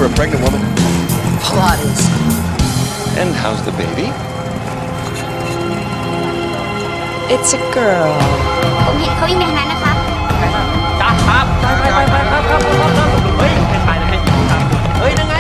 for a pregnant woman. Pilates. And how's the baby? It's a girl. เขาวิ่งไปทางนั้นนะคะ จ้าครับครับเฮ้ยไม่ไปเลยครับเฮ้ยนั่นไง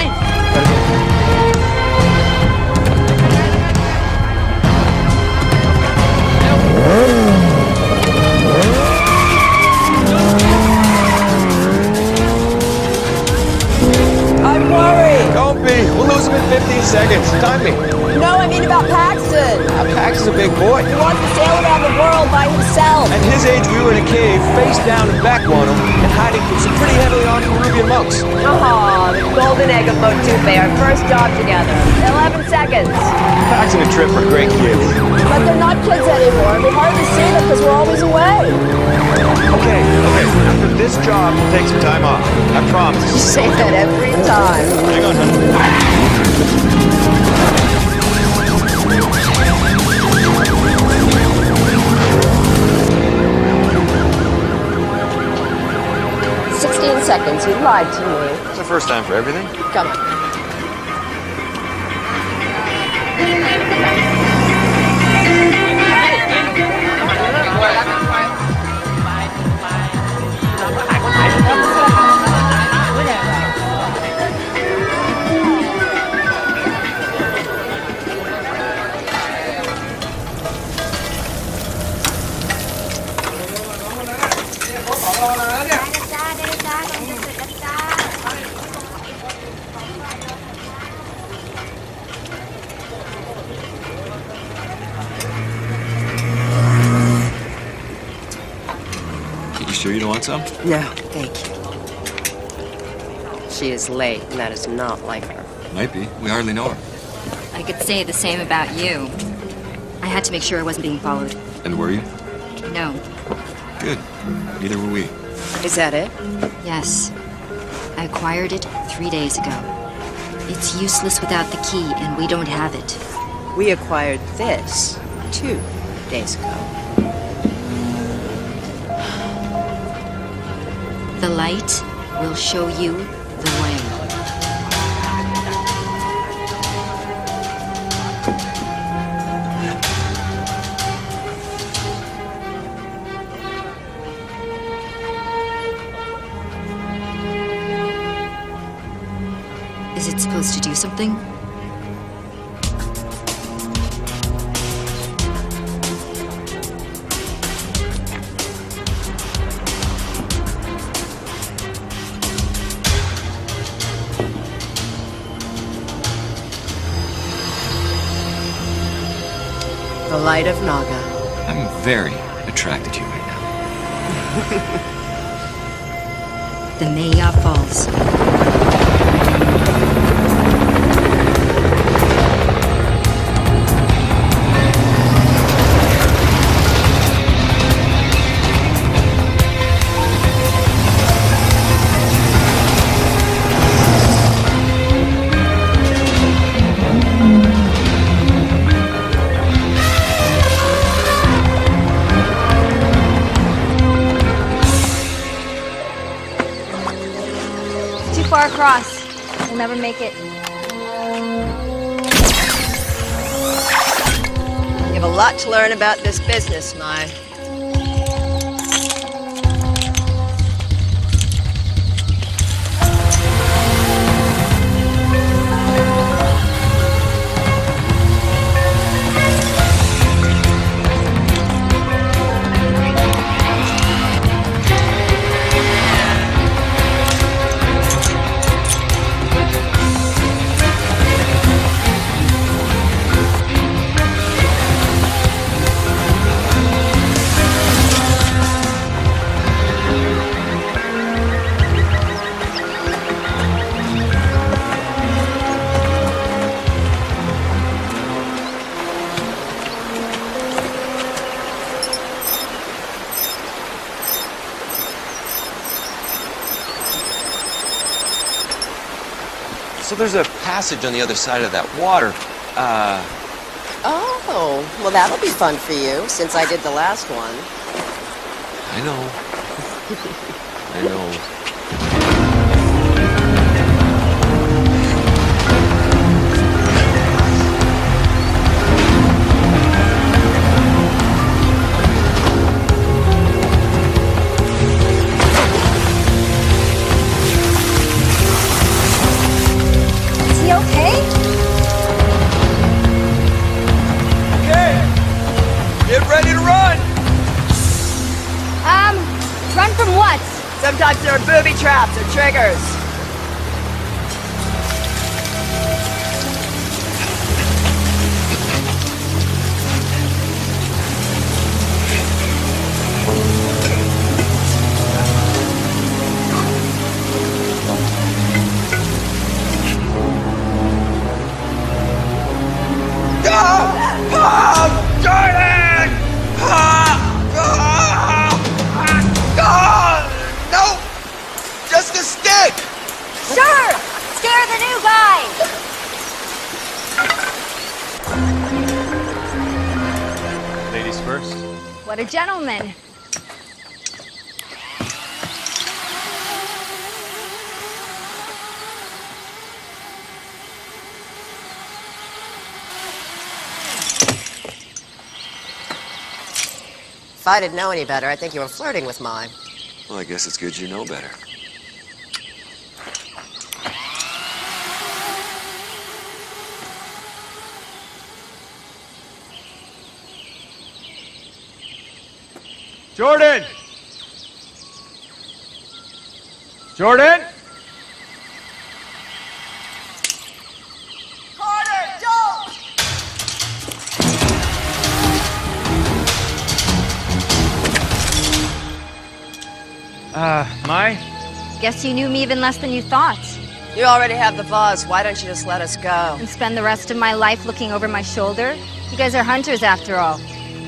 I'm worried. Don't be. We'll lose him in 15 seconds. Time me. No, I mean about Paxton. Pax is a big boy. He wants to sail around the world by himself. At his age, we were in a cave, face down and back on him, and hiding from some pretty heavily armed Peruvian monks. Oh, the golden egg of Motupe, our first job together. 11 seconds. Pax and a trip for great kids. But they're not kids anymore. We hardly see them because we're always away. Okay. After this job, we'll take some time off. I promise. You say that every time. Hang on, honey. 16 seconds. You lied to me. It's the first time for everything. Come on. You sure you don't want some? No, thank you. She is late, and that is not like her. Might be. We hardly know her. I could say the same about you. I had to make sure I wasn't being followed. And were you? No. Good. Neither were we. Is that it? Yes. I acquired it 3 days ago. It's useless without the key, and we don't have it. We acquired this 2 days ago. The light will show you the way. Is it supposed to do something? The light of Naga. I'm very attracted to you right now. The Maya Falls. Far across. We'll never make it. You have a lot to learn about this business, Mai. So there's a passage on the other side of that water. Oh, well, that'll be fun for you, since I did the last one. I know. I know. Sometimes there are booby traps or triggers. No! Just a stick! Sure! Scare the new guy! Ladies first. What a gentleman. If I didn't know any better, I think you were flirting with mine. Well, I guess it's good you know better. Jordan! Jordan! Carter, Joel! Mai? Guess you knew me even less than you thought. You already have the buzz. Why don't you just let us go? And spend the rest of my life looking over my shoulder? You guys are hunters after all.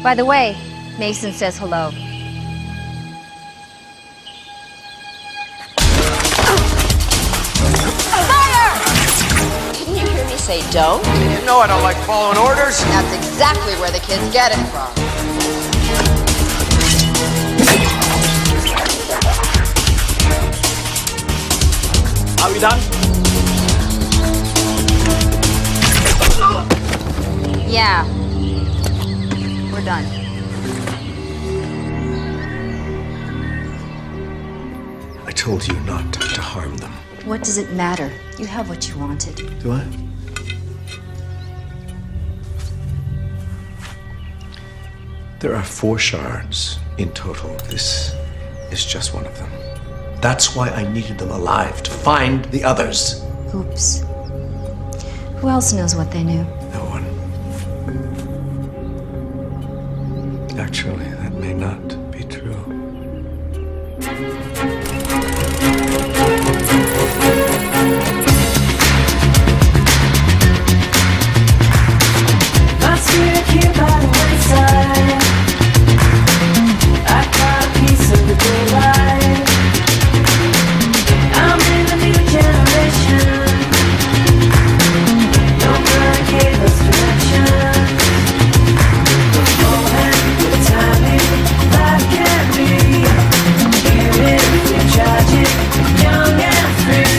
By the way, Mason says hello. Didn't you hear me say don't? You know I don't like following orders. That's exactly where the kids get it from. Are we done? Yeah. We're done. I told you not to harm them. What does it matter? You have what you wanted. Do I? There are 4 shards in total. This is just one of them. That's why I needed them alive, to find the others. Oops. Who else knows what they knew? No one. Actually, that may not be true. My spirit here by the wayside. I caught a piece of the daylight. I'm in a new generation. Nobody gave us direction. The moment, the timing, life can be beautifully tragic, young and free.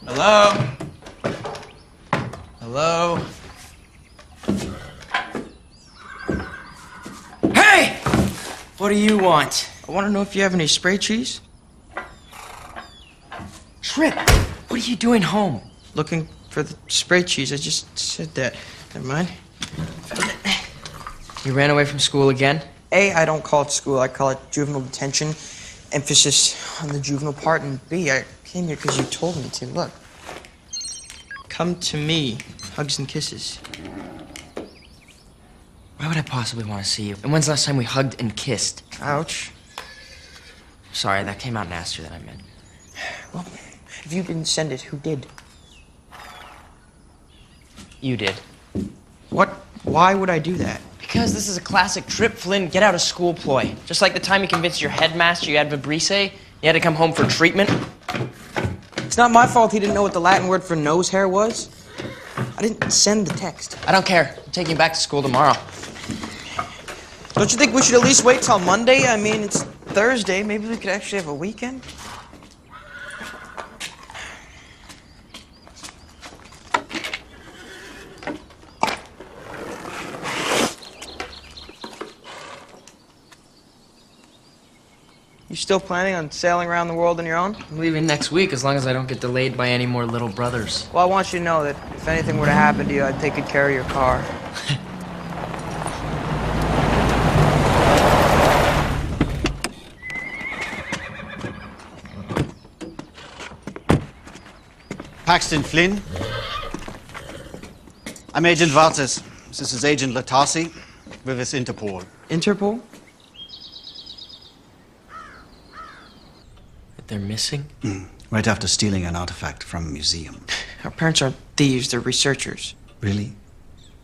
Hello? Hello? Hey! What do you want? I want to know if you have any spray cheese. Trip! What are you doing home? Looking for the spray cheese. I just said that. Never mind. You ran away from school again? A, I don't call it school. I call it juvenile detention. Emphasis on the juvenile part. And B, I came here because you told me to. Look. Come to me. Hugs and kisses. Why would I possibly want to see you? And when's the last time we hugged and kissed? Ouch. Sorry, that came out nastier than I meant. Well, if you didn't send it, who did? You did. What? Why would I do that? Because this is a classic Trip Flynn get out of school ploy. Just like the time you convinced your headmaster you had Vibrise, you had to come home for treatment. It's not my fault he didn't know what the Latin word for nose hair was. I didn't send the text. I don't care. I'm taking you back to school tomorrow. Don't you think we should at least wait till Monday? I mean, it's Thursday. Maybe we could actually have a weekend. You still planning on sailing around the world on your own? I'm leaving next week as long as I don't get delayed by any more little brothers. Well, I want you to know that if anything were to happen to you, I'd take good care of your car. Paxton Flynn. I'm Agent Vartas. This is Agent Latasi with us Interpol. Interpol? They're missing? Right after stealing an artifact from a museum. Our parents aren't thieves, they're researchers. Really?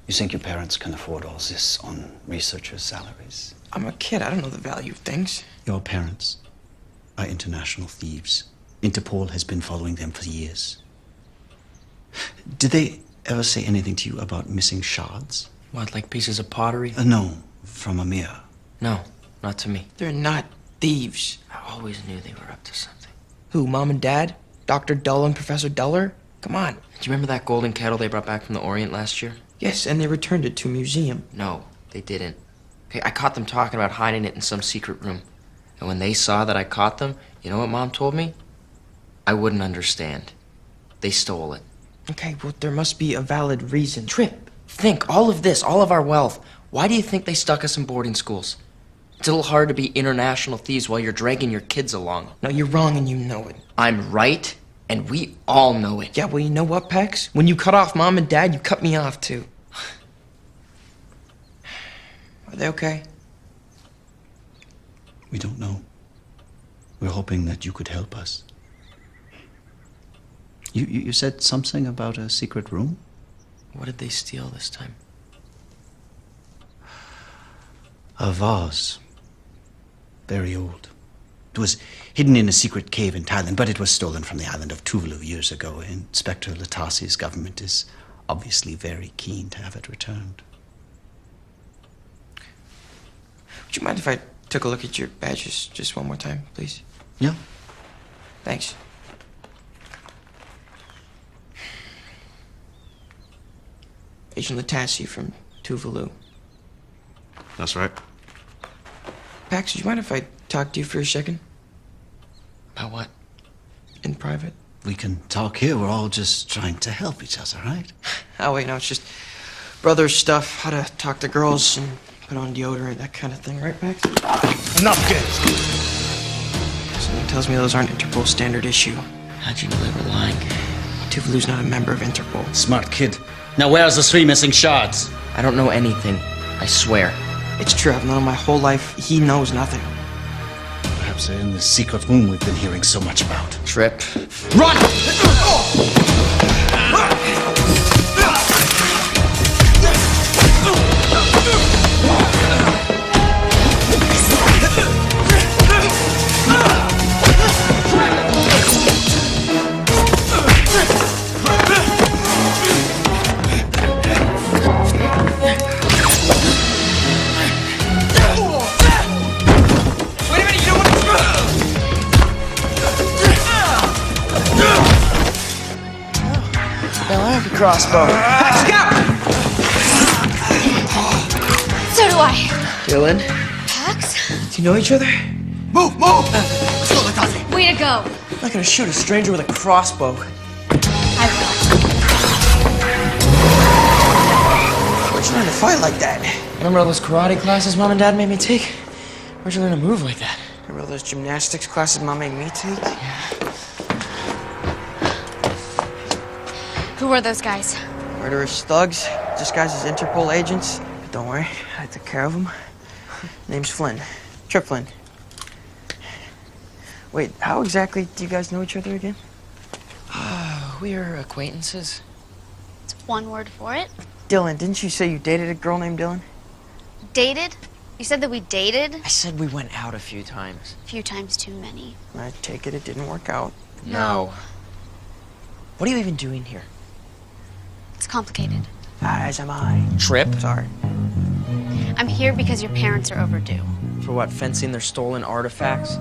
You think your parents can afford all this on researchers' salaries? I'm a kid, I don't know the value of things. Your parents are international thieves. Interpol has been following them for years. Did they ever say anything to you about missing shards? What, like pieces of pottery? No, from Amir. No, not to me. They're not thieves. I always knew they were up to something. Who, Mom and Dad? Dr. Dull and Professor Duller? Come on. Do you remember that golden kettle they brought back from the Orient last year? Yes, and they returned it to a museum. No, they didn't. Okay, I caught them talking about hiding it in some secret room. And when they saw that I caught them, you know what Mom told me? I wouldn't understand. They stole it. Okay, well, there must be a valid reason. Trip, think, all of this, all of our wealth. Why do you think they stuck us in boarding schools? It's a little hard to be international thieves while you're dragging your kids along. No, you're wrong and you know it. I'm right, and we all know it. Yeah, well, you know what, Pax? When you cut off Mom and Dad, you cut me off, too. Are they okay? We don't know. We're hoping that you could help us. You said something about a secret room? What did they steal this time? A vase. Very old. It was hidden in a secret cave in Thailand, but it was stolen from the island of Tuvalu years ago. Inspector Latasi's government is obviously very keen to have it returned. Would you mind if I took a look at your badges just one more time, please? Yeah. Thanks. Agent Latasi from Tuvalu. That's right. Pax, would you mind if I talk to you for a second? About what? In private? We can talk here. We're all just trying to help each other, right? Oh, wait, no, it's just brother stuff. How to talk to girls and put on deodorant, that kind of thing, right, Pax? Enough, kids! Something tells me those aren't Interpol standard issue. How'd you know they were lying? Tuvalu's not a member of Interpol. Smart kid. Now where's the 3 missing shards? I don't know anything. I swear. It's true, I've known him my whole life. He knows nothing. Perhaps they're in the secret room we've been hearing so much about. Trip. Run! Crossbow. So do I. Dylan, Pax? do you know each other? Move! Let's go, Latasi! Way to go. I'm not gonna shoot a stranger with a crossbow. I Where'd you learn to fight like that? Remember all those karate classes Mom and Dad made me take? Where'd you learn to move like that? Remember all those gymnastics classes Mom made me take? Who were those guys? Murderous thugs, disguised as Interpol agents. But don't worry, I took care of them. Name's Flynn. Trip Flynn. Wait, how exactly do you guys know each other again? We're acquaintances. It's one word for it. Dylan, didn't you say you dated a girl named Dylan? Dated? You said that we dated? I said we went out a few times. A few times too many. I take it didn't work out. No. What are you even doing here? It's complicated. As am I. Trip? Sorry. I'm here because your parents are overdue. For what, fencing their stolen artifacts?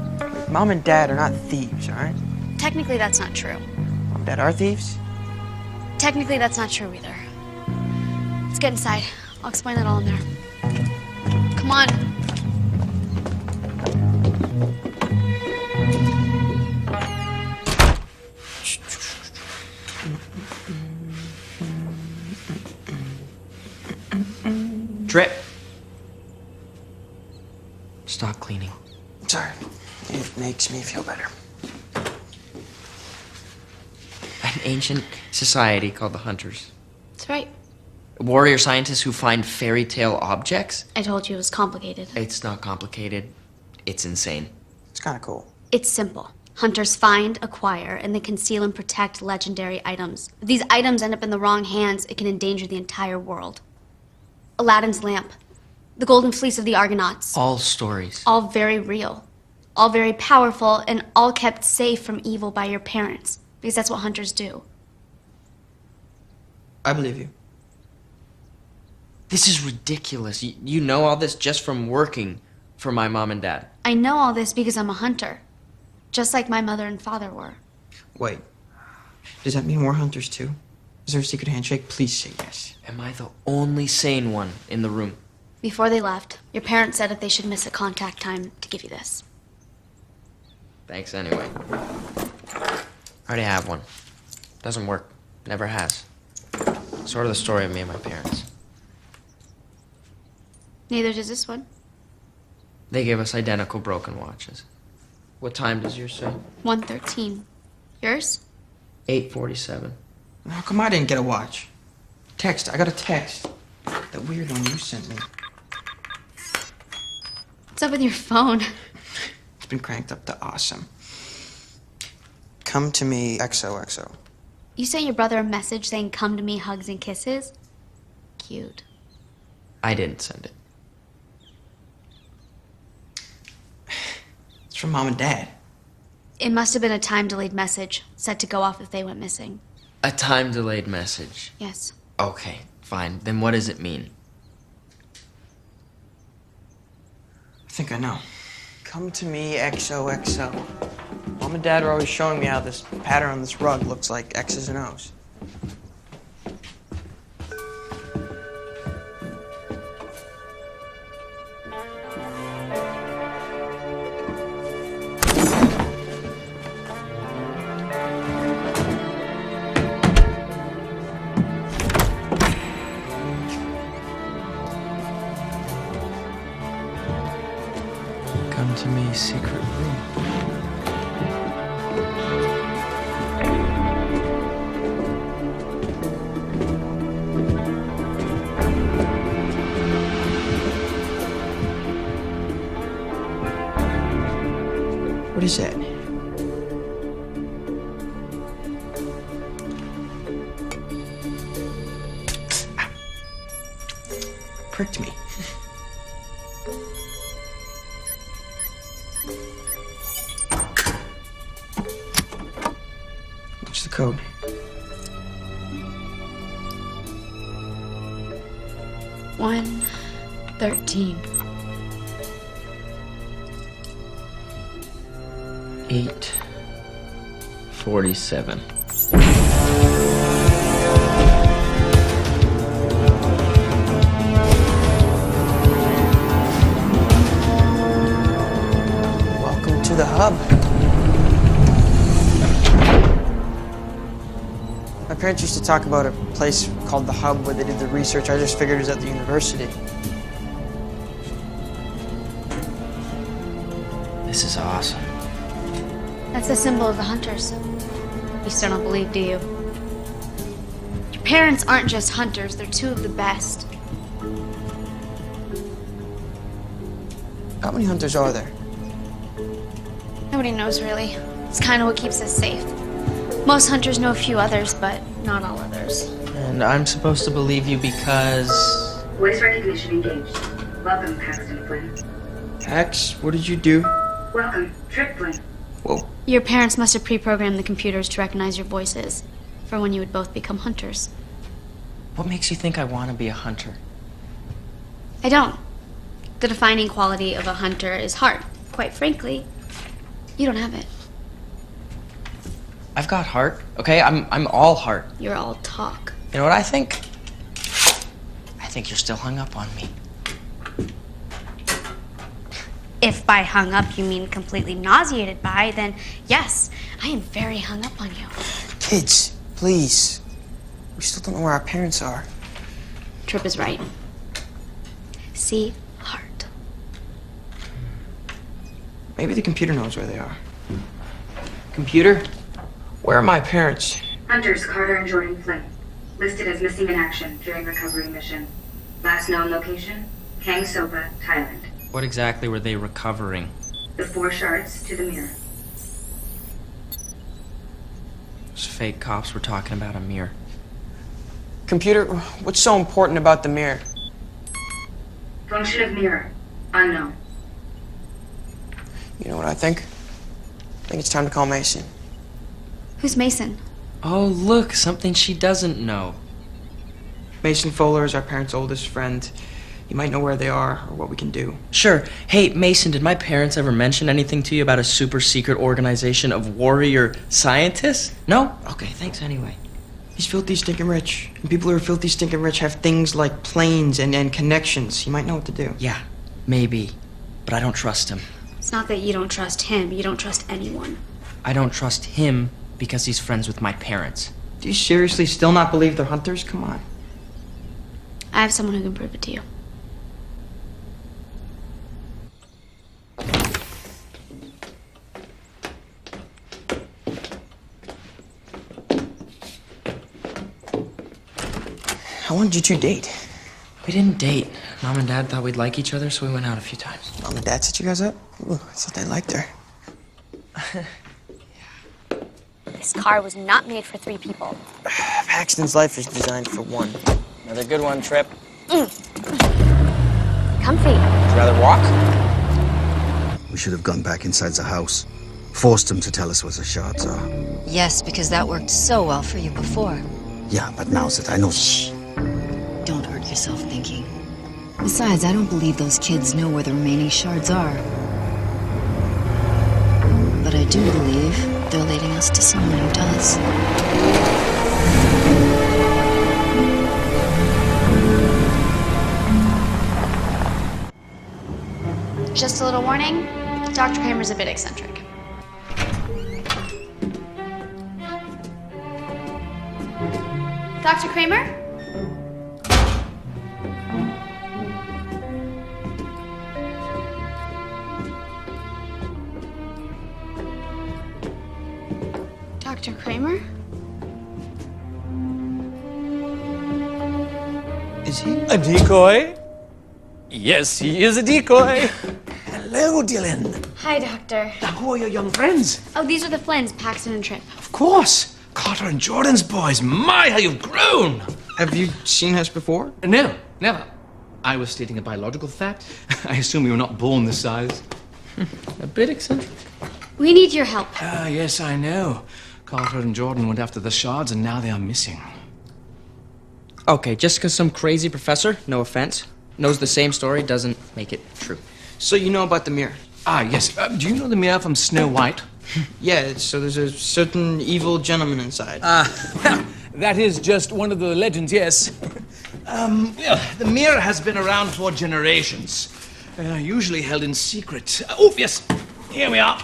Mom and Dad are not thieves, all right? Technically, that's not true. Mom and Dad are thieves? Technically, that's not true either. Let's get inside. I'll explain it all in there. Come on. Drip. Stop cleaning. Sorry. It makes me feel better. An ancient society called the Hunters. That's right. Warrior scientists who find fairy tale objects? I told you it was complicated. It's not complicated. It's insane. It's kind of cool. It's simple. Hunters find, acquire, and then conceal and protect legendary items. If these items end up in the wrong hands, it can endanger the entire world. Aladdin's lamp. The golden fleece of the Argonauts. All stories. All very real. All very powerful, and all kept safe from evil by your parents. Because that's what hunters do. I believe you. This is ridiculous. You know all this just from working for my mom and dad. I know all this because I'm a hunter. Just like my mother and father were. Wait. Does that mean we're hunters too? Is there a secret handshake? Please say yes. Am I the only sane one in the room? Before they left, your parents said if they should miss a contact time to give you this. Thanks anyway. I already have one. Doesn't work. Never has. Sort of the story of me and my parents. Neither does this one. They gave us identical broken watches. What time does yours say? 1:13. Yours? 8:47. How come I didn't get a watch? Text. I got a text. That weird one you sent me. What's up with your phone? It's been cranked up to awesome. Come to me, XOXO. You sent your brother a message saying come to me, hugs and kisses? Cute. I didn't send it. It's from Mom and Dad. It must have been a time-delayed message, set to go off if they went missing. A time-delayed message. Yes. Okay, fine. Then what does it mean? I think I know. Come to me, XOXO. Mom and Dad are always showing me how this pattern on this rug looks like X's and O's. Come to me, secret room. What is that? Ah. Pricked me. What's the code? One 13. 8:47. Welcome to the hub. My parents used to talk about a place called the Hub where they did the research. I just figured it was at the university. This is awesome. That's the symbol of the hunters. You still don't believe, do you? Your parents aren't just hunters, they're two of the best. How many hunters are there? Nobody knows, really. It's kind of what keeps us safe. Most hunters know a few others, but not all others. And I'm supposed to believe you because... Voice recognition engaged. Welcome, Paxton Flynn. Pax, what did you do? Welcome, Trip Flynn. Whoa. Your parents must have pre-programmed the computers to recognize your voices for when you would both become hunters. What makes you think I want to be a hunter? I don't. The defining quality of a hunter is heart. Quite frankly, you don't have it. I've got heart, okay? I'm all heart. You're all talk. You know what I think? I think you're still hung up on me. If by hung up you mean completely nauseated by, then yes, I am very hung up on you. Kids, please. We still don't know where our parents are. Tripp is right. See, heart. Maybe the computer knows where they are. Computer, where are my parents? Hunters Carter and Jordan Flynn, listed as missing in action during recovery mission. Last known location, Kang Sopa, Thailand. What exactly were they recovering? The 4 shards to the mirror. Those fake cops were talking about a mirror. Computer, what's so important about the mirror? Function of mirror, unknown. You know what I think? I think it's time to call Mason. Who's Mason? Oh, look, something she doesn't know. Mason Fowler is our parents' oldest friend. You might know where they are or what we can do. Sure. Hey, Mason, did my parents ever mention anything to you about a super secret organization of warrior scientists? No? Okay, thanks anyway. He's filthy stinking rich. And people who are filthy stinking rich have things like planes and connections. He might know what to do. Yeah, maybe. But I don't trust him. It's not that you don't trust him, you don't trust anyone. I don't trust him because he's friends with my parents. Do you seriously still not believe they're hunters? Come on. I have someone who can prove it to you. How long did you two date? We didn't date. Mom and Dad thought we'd like each other, so we went out a few times. Mom and Dad set you guys up? Ooh, I thought they liked her. This car was not made for 3 people. Paxton's life is designed for one. Another good one, Tripp. Comfy. Would you rather walk? We should have gone back inside the house. Forced him to tell us where the shards are. Yes, because that worked so well for you before. Yeah, but now that I know... Shh. Don't hurt yourself thinking. Besides, I don't believe those kids know where the remaining shards are. But I do believe they're leading us to someone who does. Just a little warning, Dr. Kramer's a bit eccentric. Dr. Kramer? Dr. Kramer? Is he? A decoy? Yes, he is a decoy. Hello, Dylan. Hi, Doctor. Who are your young friends? Oh, these are the Flynns, Paxton and Tripp. Of course. Carter and Jordan's boys. My, how you've grown. Have you seen us before? No, never. I was stating a biological fact. I assume you were not born this size. A bit eccentric. We need your help. Ah, yes, I know. Carter and Jordan went after the shards, and now they are missing. Okay, just because some crazy professor, no offense, knows the same story doesn't make it true. So you know about the mirror? Ah, yes. Do you know the mirror from Snow White? Yeah, so there's a certain evil gentleman inside. That is just one of the legends, yes. The mirror has been around for generations. Usually held in secret. Oh, yes. Here we are.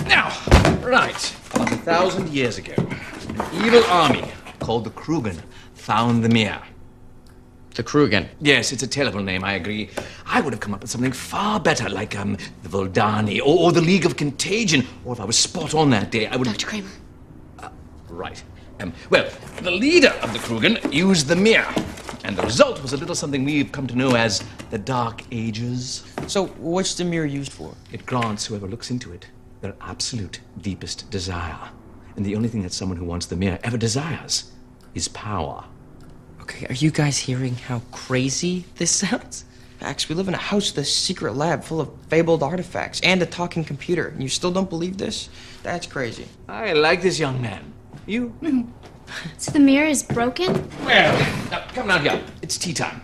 Now, right. About 1,000 years ago, an evil army called the Krugen found the mirror. The Krugen. Yes, it's a terrible name, I agree. I would have come up with something far better, like, the Voldani, or the League of Contagion. Or if I was spot on that day, I would have... Dr. Kramer. Right. Well, the leader of the Krugen used the mirror. And the result was a little something we've come to know as the Dark Ages. So what's the mirror used for? It grants whoever looks into it their absolute deepest desire. And the only thing that someone who wants the mirror ever desires is power. Okay, are you guys hearing how crazy this sounds? Max, we live in a house with a secret lab full of fabled artifacts and a talking computer, and you still don't believe this? That's crazy. I like this young man. You? So the mirror is broken? Well, now, come down here. It's tea time.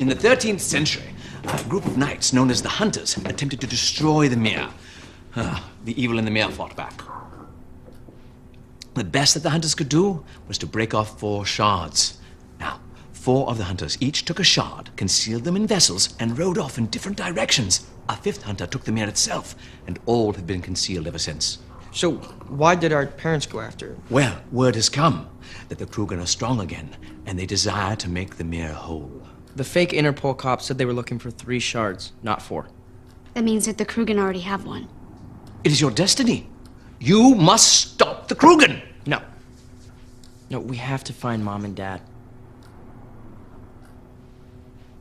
In the 13th century, a group of knights known as the Hunters attempted to destroy the Mere. The evil in the Mere fought back. The best that the Hunters could do was to break off 4 shards. Now, 4 of the Hunters each took a shard, concealed them in vessels, and rode off in different directions. A 5th Hunter took the Mere itself, and all have been concealed ever since. So, why did our parents go after him? Well, word has come that the Krugen are strong again, and they desire to make the Mere whole. The fake Interpol cops said they were looking for 3 shards, not 4. That means that the Krugen already have one. It is your destiny. You must stop the Krugen. No. No, we have to find Mom and Dad.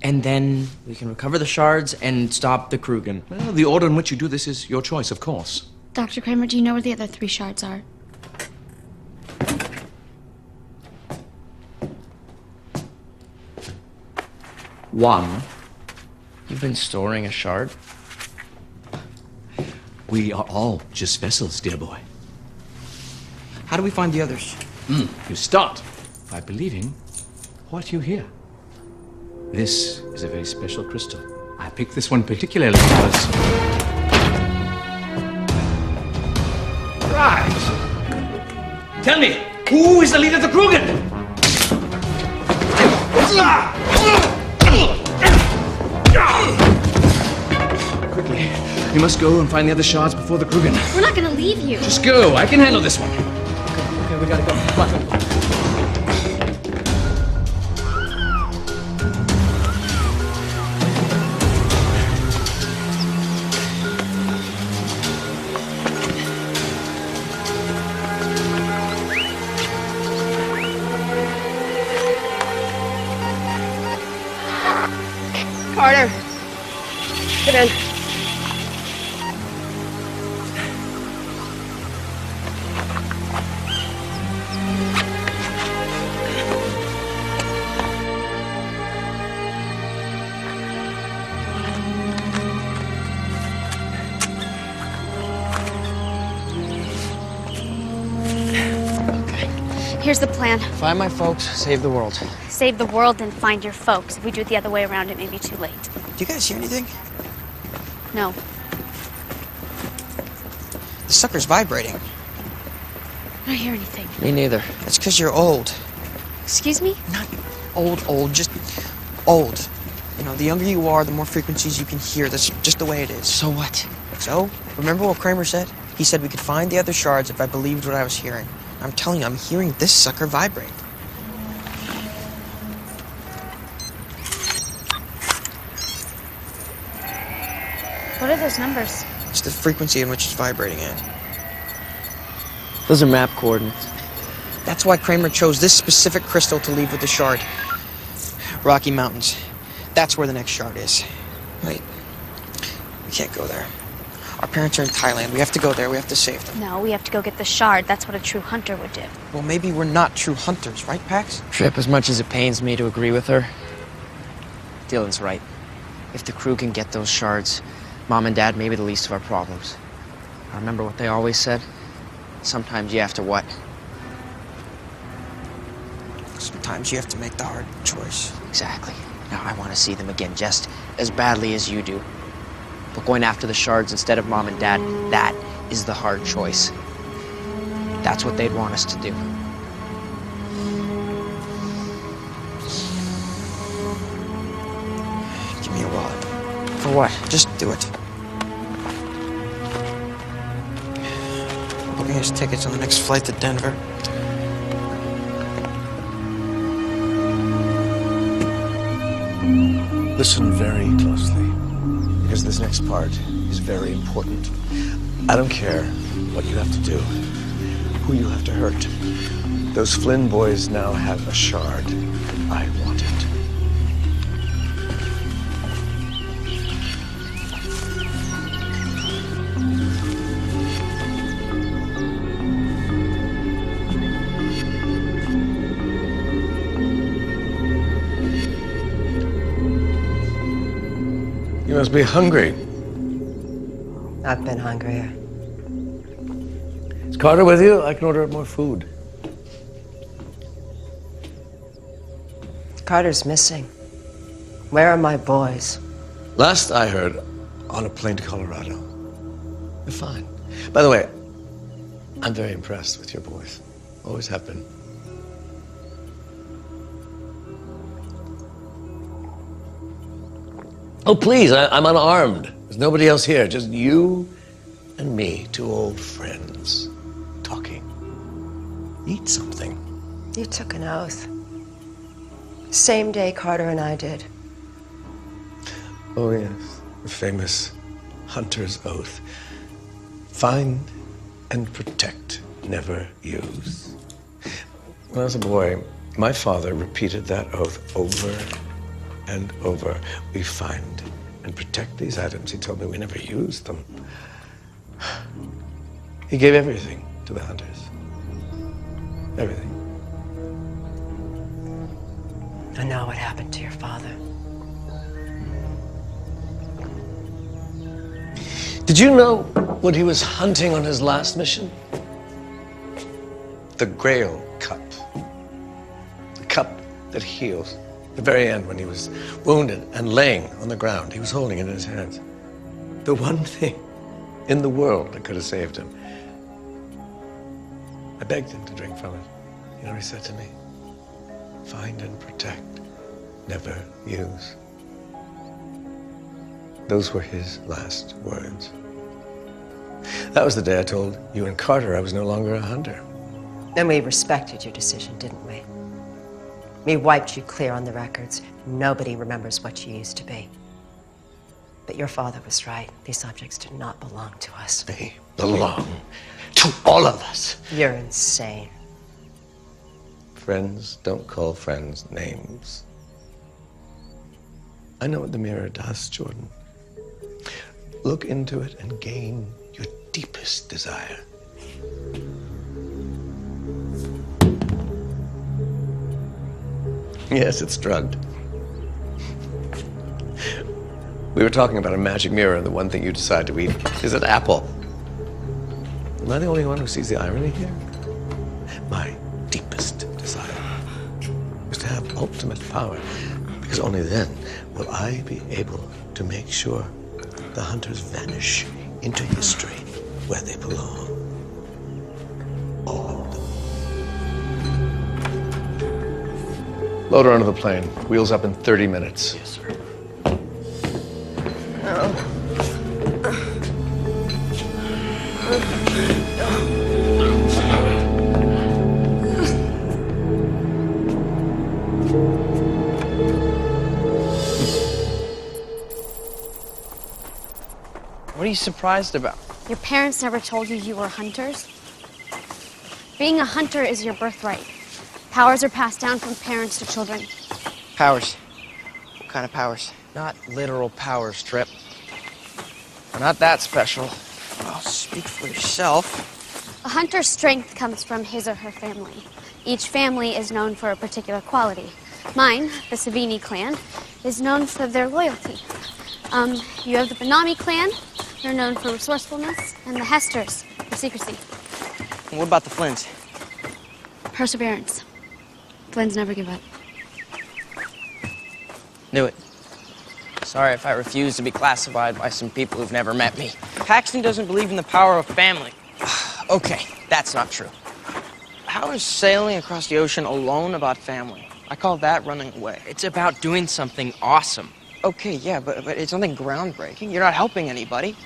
And then we can recover the shards and stop the Krugen. Well, the order in which you do this is your choice, of course. Dr. Kramer, do you know where the other 3 shards are? One. You've been storing a shard? We are all just vessels, dear boy. How do we find the others? You start by believing what you hear. This is a very special crystal. I picked this one particularly because... Right. Tell me, who is the leader of the Krugen? Quickly, you must go and find the other shards before the Krugen. We're not gonna leave you. Just go, I can handle this one. Okay, we gotta go. Come on. Carter, get in. Here's the plan. Find my folks, save the world. Save the world and find your folks. If we do it the other way around, it may be too late. Do you guys hear anything? No. The sucker's vibrating. I don't hear anything. Me neither. That's because you're old. Excuse me? Not old, just old. You know, the younger you are, the more frequencies you can hear. That's just the way it is. So what? So, remember what Kramer said? He said we could find the other shards if I believed what I was hearing. I'm telling you, I'm hearing this sucker vibrate. What are those numbers? It's the frequency in which it's vibrating at. Those are map coordinates. That's why Kramer chose this specific crystal to leave with the shard. Rocky Mountains. That's where the next shard is. Wait. We can't go there. Our parents are in Thailand. We have to go there. We have to save them. No, we have to go get the shard. That's what a true hunter would do. Well, maybe we're not true hunters, right, Pax? Trip, as much as it pains me to agree with her, Dylan's right. If the crew can get those shards, Mom and Dad may be the least of our problems. I remember what they always said. Sometimes you have to what? Sometimes you have to make the hard choice. Exactly. Now I want to see them again just as badly as you do. But going after the shards instead of Mom and Dad, that is the hard choice. That's what they'd want us to do. Give me a wallet. For what? Just do it. Booking his tickets on the next flight to Denver. Listen very closely, because this next part is very important. I don't care what you have to do, who you have to hurt. Those Flynn boys now have a shard. I want it. You must be hungry. I've been hungrier. Is Carter with you? I can order more food. Carter's missing. Where are my boys? Last I heard, on a plane to Colorado. They're fine. By the way, I'm very impressed with your boys. Always have been. Oh, please, I'm unarmed. There's nobody else here, just you and me, two old friends, talking. Eat something. You took an oath. Same day Carter and I did. Oh, yes, the famous hunter's oath. Find and protect, never use. When I was a boy, my father repeated that oath over and over. We find and protect these items. He told me we never used them. He gave everything to the hunters. Everything. And now what happened to your father? Did you know what he was hunting on his last mission? The Grail Cup. The cup that heals. At the very end, when he was wounded and laying on the ground, he was holding it in his hands. The one thing in the world that could have saved him. I begged him to drink from it. You know what he said to me? Find and protect, never use. Those were his last words. That was the day I told you and Carter I was no longer a hunter. Then we respected your decision, didn't we? We wiped you clear on the records. Nobody remembers what you used to be. But your father was right. These objects do not belong to us. They belong to all of us. You're insane. Friends don't call friends names. I know what the mirror does, Jordan. Look into it and gain your deepest desire. Yes, it's drugged. We were talking about a magic mirror, and the one thing you decide to eat is an apple. Am I the only one who sees the irony here? My deepest desire is to have ultimate power, because only then will I be able to make sure the hunters vanish into history where they belong. All of them. Load her onto the plane. Wheels up in 30 minutes. Yes, sir. What are you surprised about? Your parents never told you you were hunters? Being a hunter is your birthright. Powers are passed down from parents to children. Powers. What kind of powers? Not literal powers, Trip. We're not that special. Well, speak for yourself. A hunter's strength comes from his or her family. Each family is known for a particular quality. Mine, the Savini clan, is known for their loyalty. You have the Benami clan. They're known for resourcefulness. And the Hesters for secrecy. And what about the Flynn's? Perseverance. Flynn's never give up. Knew it. Sorry if I refuse to be classified by some people who've never met me. Paxton doesn't believe in the power of family. Okay, that's not true. How is sailing across the ocean alone about family? I call that running away. It's about doing something awesome. Okay, yeah, but it's nothing groundbreaking. You're not helping anybody.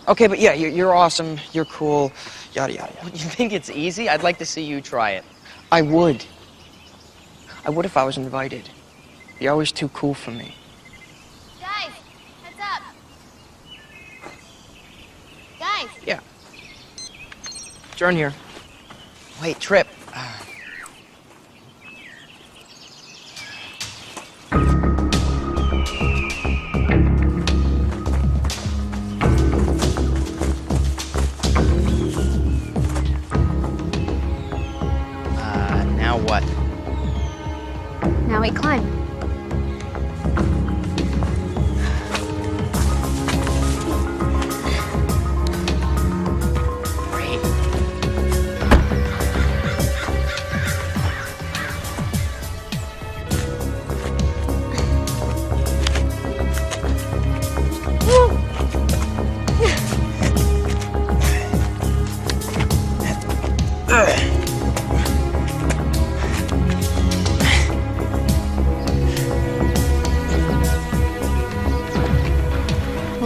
Okay, but yeah, you're awesome, you're cool, yada, yada, yada. You think it's easy? I'd like to see you try it. I would. I would if I was invited. You're always too cool for me. Guys, heads up. Guys. Yeah. Jordan here. Wait, Trip. Now what? Now we climb. Great.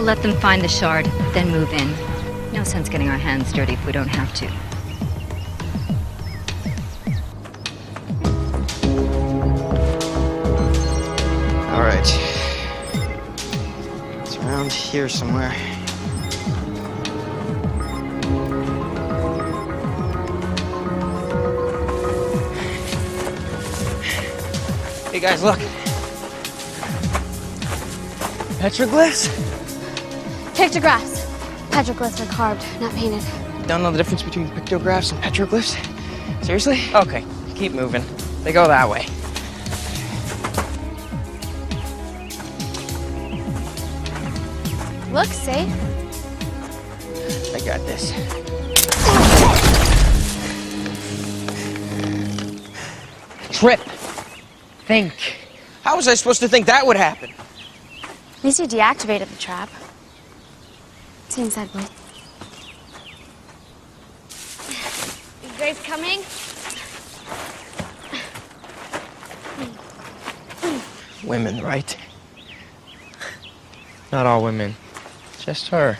let them find the shard, then move in. No sense getting our hands dirty if we don't have to. All right. It's around here somewhere. Hey guys, look. Petroglyphs? Pictographs. Petroglyphs are carved, not painted. Don't know the difference between pictographs and petroglyphs? Seriously? Okay, keep moving. They go that way. Look, safe. I got this. Trip. Think. How was I supposed to think that would happen? At least you deactivated the trap. Seems that way. You guys coming? Women, right? Not all women. Just her.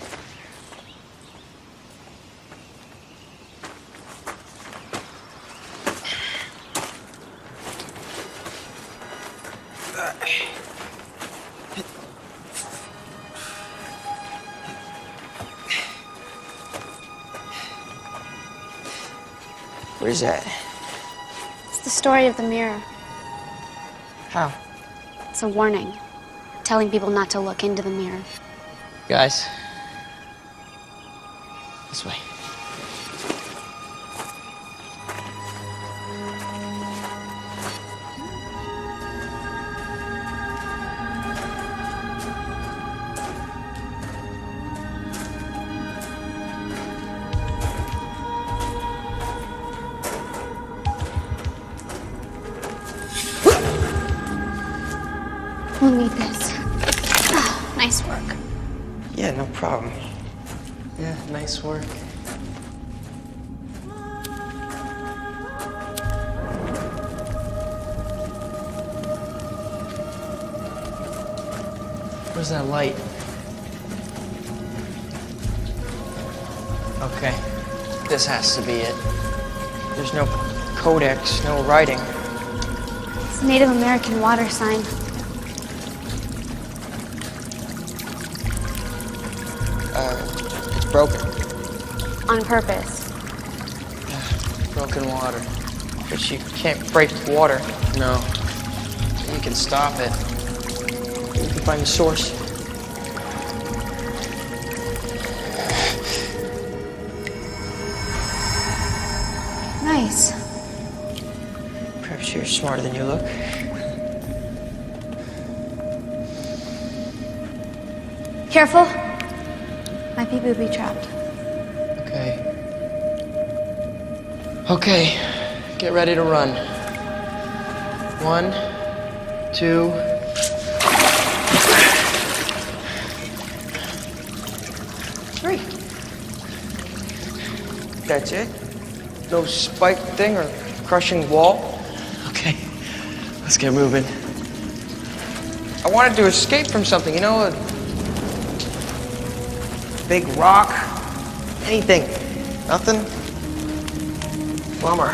What is that? It's the story of the mirror. How? It's a warning, telling people not to look into the mirror. Guys. This way. We'll need this. Ah, nice work. Yeah, no problem. Yeah, nice work. Where's that light? Okay. This has to be it. There's no codex, no writing. It's a Native American water sign. It's broken. On purpose. Broken water. But you can't break water. No. You can stop it. You can find the source. Nice. Perhaps you're smarter than you look. Careful. Might be booby-trapped. Okay. Okay. Get ready to run. 1, 2. Three. That's it? No spike thing or crushing wall? Okay, let's get moving. I wanted to escape from something, you know? A big rock? Anything. Nothing? Bummer.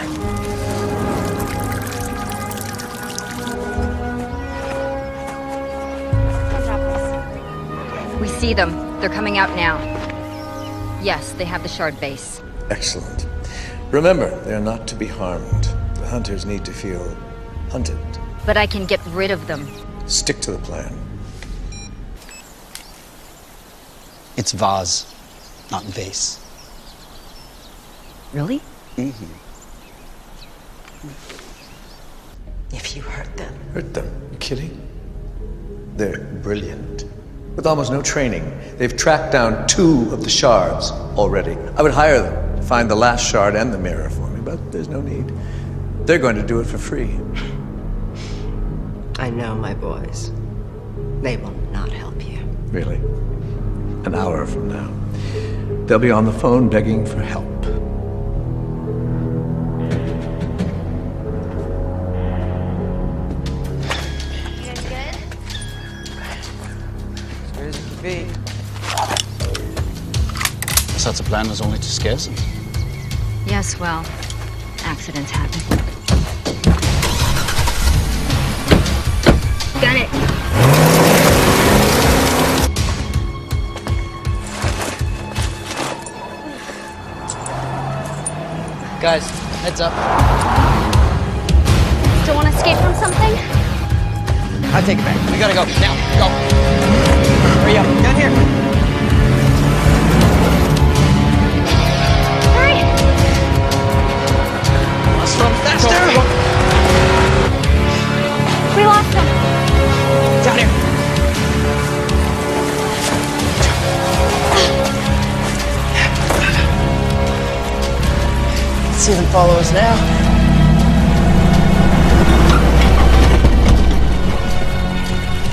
We see them. They're coming out now. Yes, they have the shard base. Excellent. Remember, they're not to be harmed. The hunters need to feel hunted. But I can get rid of them. Stick to the plan. It's vase, not vase. Really? Mm-hmm. If you hurt them. Hurt them? You kidding? They're brilliant. With almost no training, they've tracked down 2 of the shards already. I would hire them to find the last shard and the mirror for me, but there's no need. They're going to do it for free. I know my boys. They will not help you. Really? An hour from now. They'll be on the phone begging for help. As good as it can be. Such a plan was only to scare them. Yes, well, accidents happen. Got it. Guys, heads up. Still want to escape from something? I take it back. We gotta go. Now, go. Hurry up. Down here. Hurry! Let's run faster. We lost him. Down here. See them follow us now.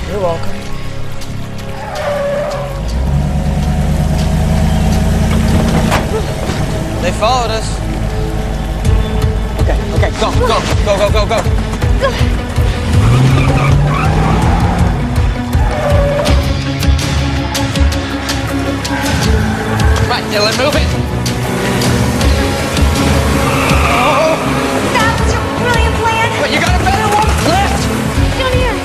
You're welcome. They followed us. Okay, go. Right, Dylan, move it. That was your brilliant plan. What, you got a better one? Left. Down here.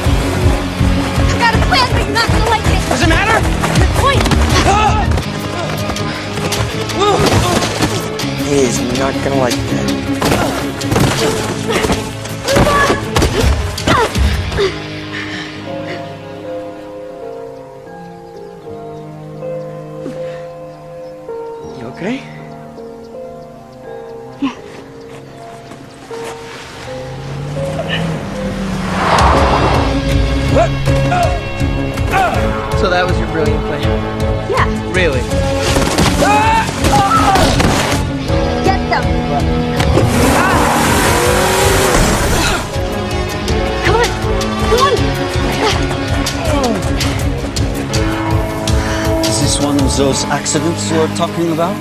I've got a plan, but you're not gonna like it. Does it matter? Good point. He is not gonna like that. You okay? So that was your brilliant plan? Yeah. Really? Get them. Come on. Is this one of those accidents you're talking about?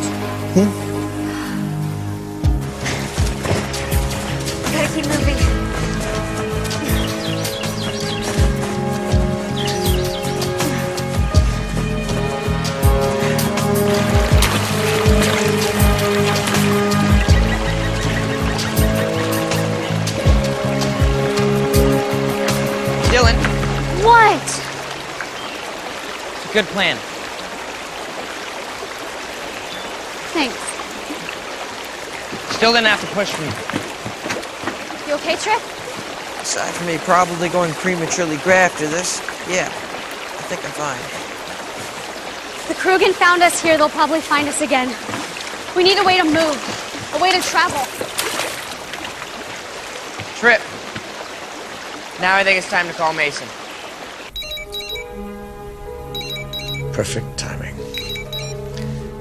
Gotta keep moving. Dylan, What? it's a good plan. Thanks. Still didn't have to push me. You okay, Trip? Aside from me probably going prematurely gray after this, yeah, I think I'm fine. The Krugen found us here. They'll probably find us again. We need a way to move. A way to travel. Trip. Now I think it's time to call Mason. Perfect timing.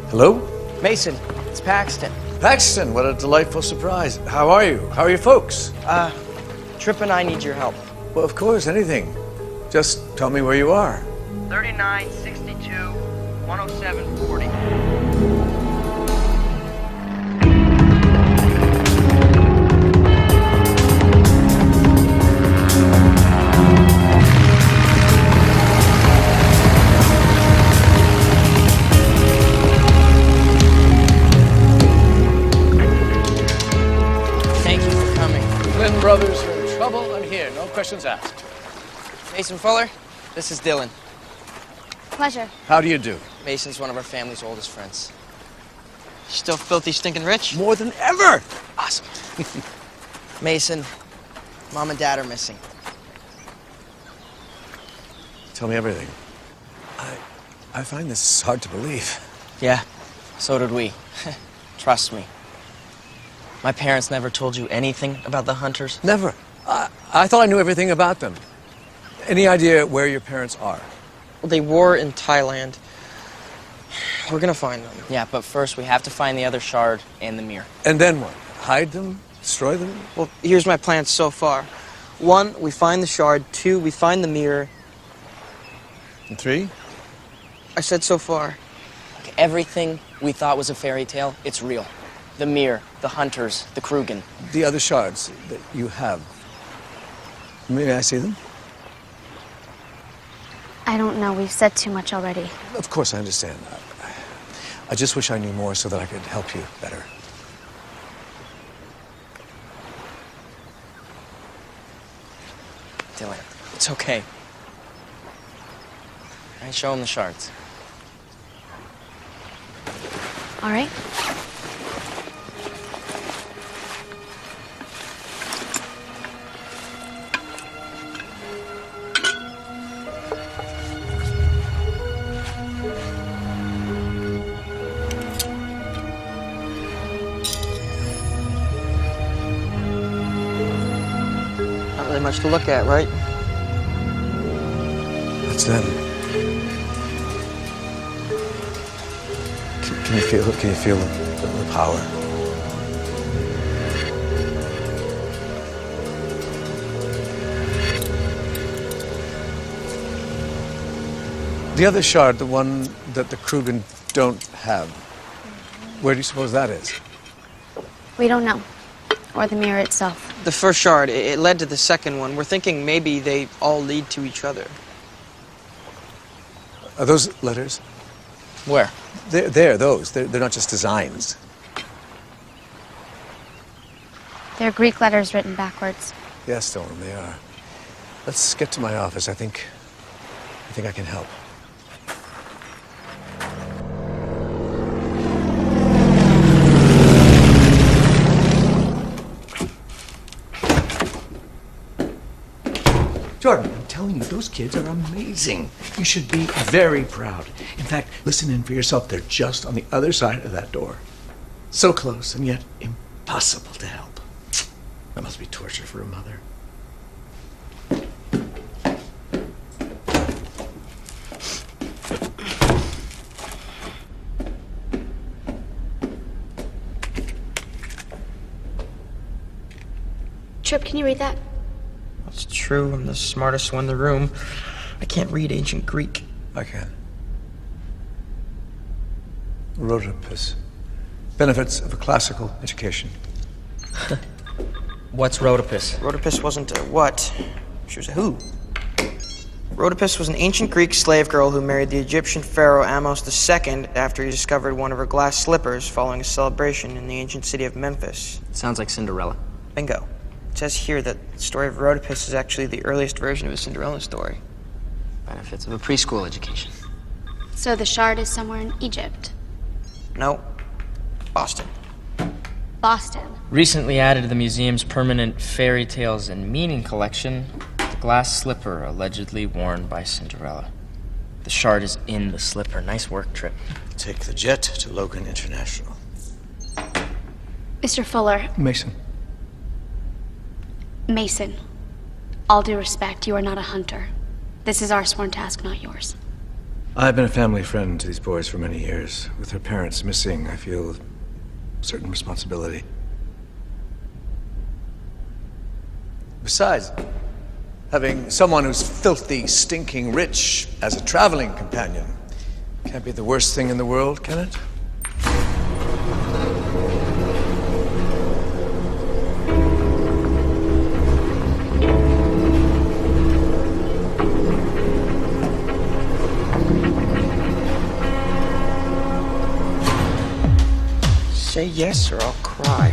Hello? Mason, it's Paxton. Paxton, what a delightful surprise. How are you? How are your folks? Trip and I need your help. Well, of course, anything. Just tell me where you are. 39, 62, 107, 40. Flynn brothers are in trouble. I'm here. No questions asked. Mason Fuller, this is Dylan. Pleasure. How do you do? Mason's one of our family's oldest friends. Still filthy, stinking rich? More than ever! Awesome. Mason, Mom and Dad are missing. Tell me everything. I find this hard to believe. Yeah, so did we. Trust me. My parents never told you anything about the Hunters? Never. I thought I knew everything about them. Any idea where your parents are? Well, they were in Thailand. We're gonna find them. Yeah, but first we have to find the other shard and the mirror. And then what? Hide them? Destroy them? Well, here's my plan so far. 1, we find the shard. 2, we find the mirror. And 3? I said so far. Look, everything we thought was a fairy tale, it's real. The mirror, the Hunters, the Krugen. The other shards that you have. May I see them? I don't know. We've said too much already. Of course, I understand. I just wish I knew more so that I could help you better. Dylan, it's okay. I show him the shards. All right. Not really much to look at, right? That's them. Can you feel it? Can you feel the power? The other shard, the one that the Krugen don't have, where do you suppose that is? We don't know. Or the mirror itself. The first shard, it led to the second one. We're thinking maybe they all lead to each other. Are those letters? Where? They're those. They're not just designs. They're Greek letters written backwards. Yes, Stolen, they are. Let's get to my office. I think I can help. Jordan, I'm telling you, those kids are amazing. You should be very proud. In fact, listen in for yourself. They're just on the other side of that door. So close, and yet impossible to help. That must be torture for a mother. Trip, can you read that? It's true, I'm the smartest one in the room. I can't read ancient Greek. I can. Rhodopis. Benefits of a classical education. What's Rhodopis? Rhodopis wasn't a what? She was a who. Rhodopis was an ancient Greek slave girl who married the Egyptian pharaoh Amos II after he discovered one of her glass slippers following a celebration in the ancient city of Memphis. Sounds like Cinderella. Bingo. It says here that the story of Rhodopis is actually the earliest version of a Cinderella story. Benefits of a preschool education. So the shard is somewhere in Egypt. No. Boston. Boston. Recently added to the museum's permanent fairy tales and meaning collection, the glass slipper allegedly worn by Cinderella. The shard is in the slipper. Nice work, Trip. Take the jet to Logan International. Mr. Fuller. Mason. Mason. All due respect, you are not a hunter. This is our sworn task, not yours. I've been a family friend to these boys for many years. With their parents missing, I feel a certain responsibility. Besides, having someone who's filthy, stinking rich as a traveling companion can't be the worst thing in the world, can it? Say yes or I'll cry.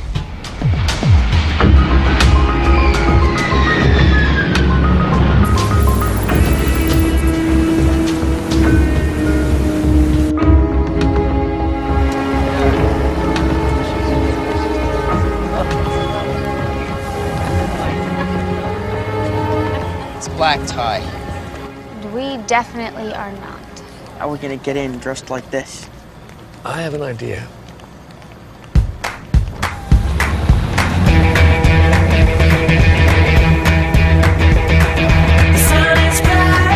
It's black tie. And we definitely are not. How are we gonna get in dressed like this? I have an idea. Sky.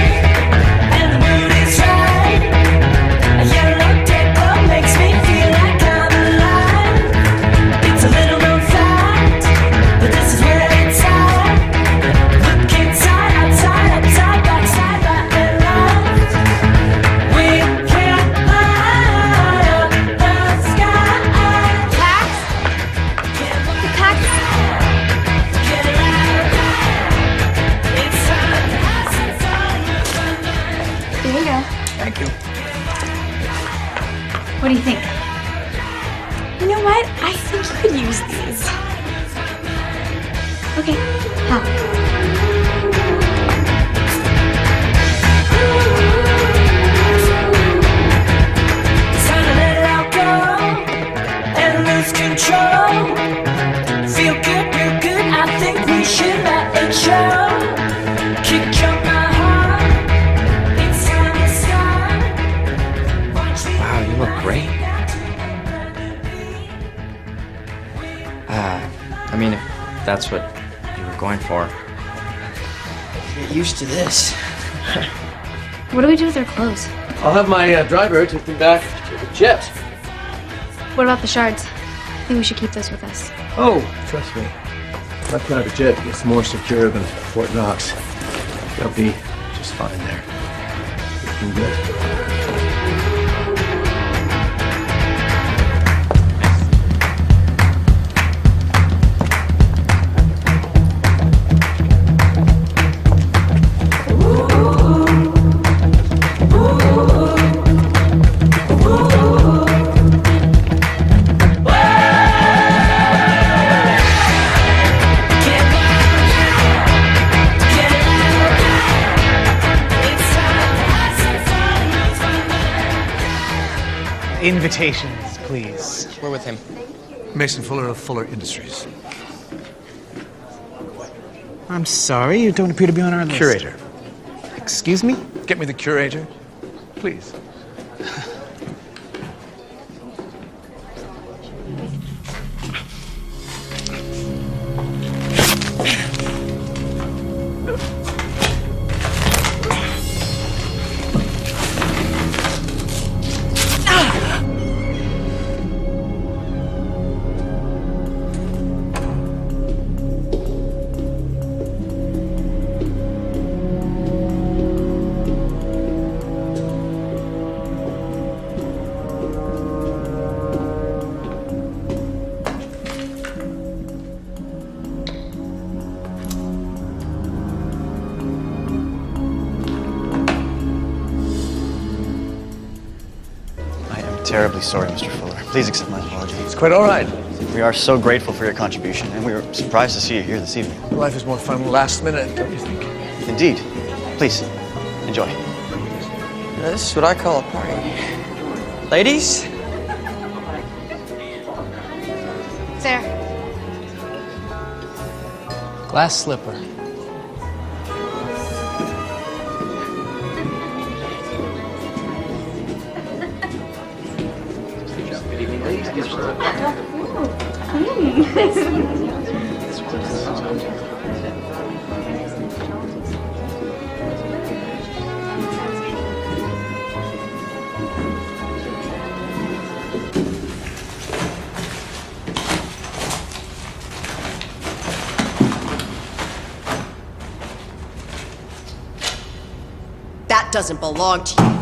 that's what you were going for. Get used to this. What do we do with our clothes? I'll have my driver take them back to the jet. What about the shards? I think we should keep those with us. Oh, trust me. My private jet is more secure than Fort Knox. They'll be just fine there. Looking good. Invitations, please. We're with him. Mason Fuller of Fuller Industries. I'm sorry, you don't appear to be on our list. Curator. Excuse me? Get me the curator, please. Terribly sorry, Mr. Fuller. Please accept my apology. It's quite all right. We are so grateful for your contribution, and we were surprised to see you here this evening. Life is more fun last minute, don't you think? Indeed. Please, enjoy. Now, this is what I call a party. Ladies? There. Glass slipper. That doesn't belong to you.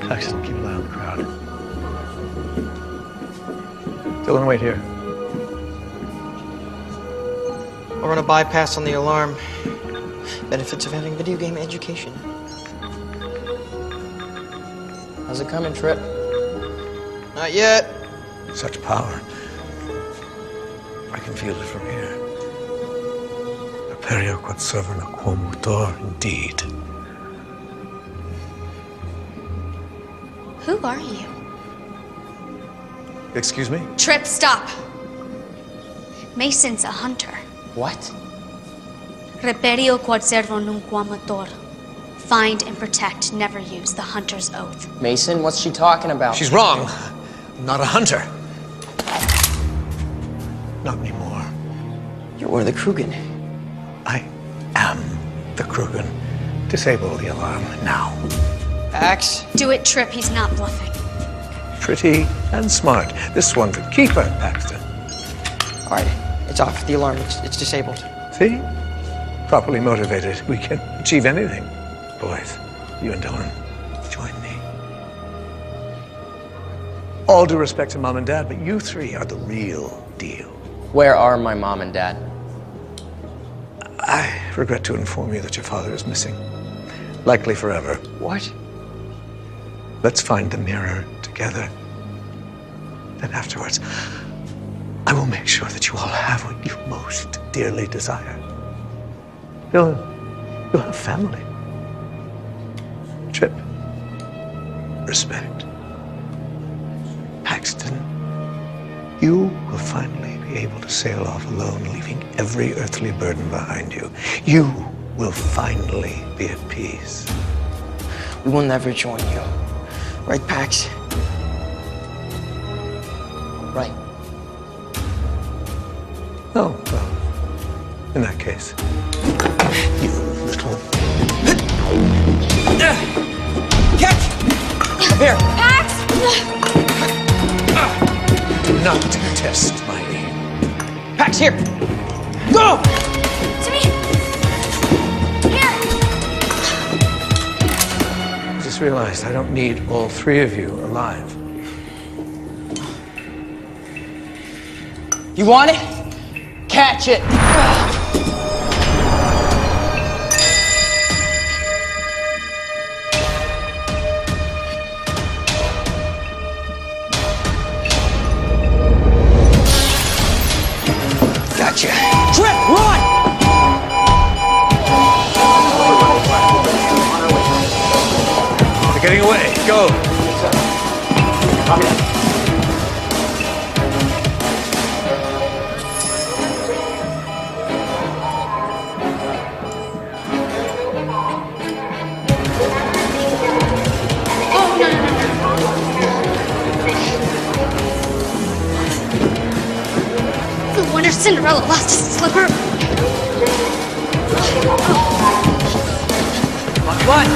Excellent. Keep an eye on the crowd. Dylan, wait here. I'll run a bypass on the alarm. Benefits of having video game education. How's it coming, Trip? Not yet. Such power. I can feel it from here. Aperio quod servano quo motor, indeed. Who are you? Excuse me? Trip, stop. Mason's a hunter. What? Reperio quod servo nunc amator. Find and protect, never use the hunter's oath. Mason, what's she talking about? She's wrong. I'm not a hunter. Not anymore. You're one of the Krugen. I am the Krugen. Disable the alarm now. Axe? Do it, Trip. He's not bluffing. Pretty and smart. This one could keep her, Paxton. All right, it's off. The alarm, it's disabled. See? Properly motivated, we can achieve anything. Boys, you and Dylan, join me. All due respect to Mom and Dad, but you three are the real deal. Where are my mom and dad? I regret to inform you that your father is missing. Likely forever. What? Let's find the mirror together. Then afterwards, I will make sure that you all have what you most dearly desire. You'll have family. Trip. Respect. Paxton, you will finally be able to sail off alone, leaving every earthly burden behind you. You will finally be at peace. We will never join you. Right, Pax? Right. Oh, well, in that case, you little... Catch! Here! Pax! Do not test my aim. Pax, here! Go! To me! Here! I just realized I don't need all three of you alive. You want it? Catch it! Gotcha. Trip, run! They're getting away. Go. No wonder Cinderella lost a slipper. What?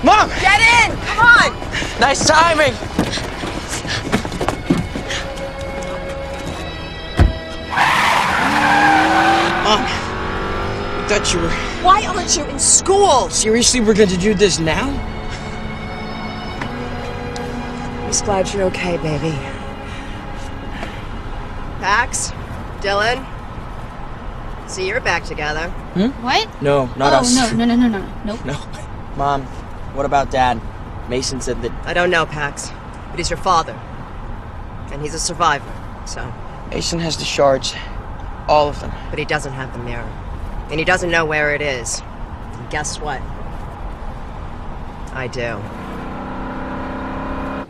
Mom! Get in! Come on! Nice timing! Mom, I thought you were... Why aren't you in school? Seriously, we're going to do this now? I'm just glad you're okay, baby. Pax, Dylan. See, you're back together. What? No, not us. Nope. No. Mom, what about Dad? Mason said that... I don't know, Pax, but he's your father. And he's a survivor, so... Mason has the shards. All of them. But he doesn't have the mirror. And he doesn't know where it is. And guess what? I do.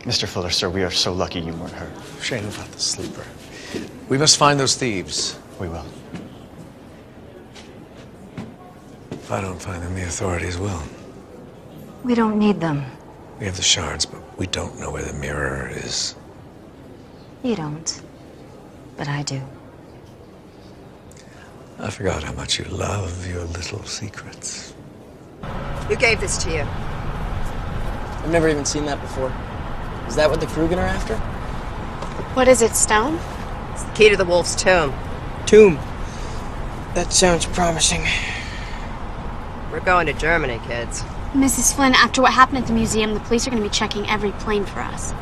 Mr. Fuller, sir, we are so lucky you weren't hurt. Shame about the sleeper. We must find those thieves. We will. If I don't find them, the authorities will. We don't need them. We have the shards, but we don't know where the mirror is. You don't. But I do. I forgot how much you love your little secrets. Who gave this to you? I've never even seen that before. Is that what the Krugen are after? What is it, stone? It's the key to the wolf's tomb. Tomb. That sounds promising. We're going to Germany, kids. Mrs. Flynn, after what happened at the museum, the police are going to be checking every plane for us.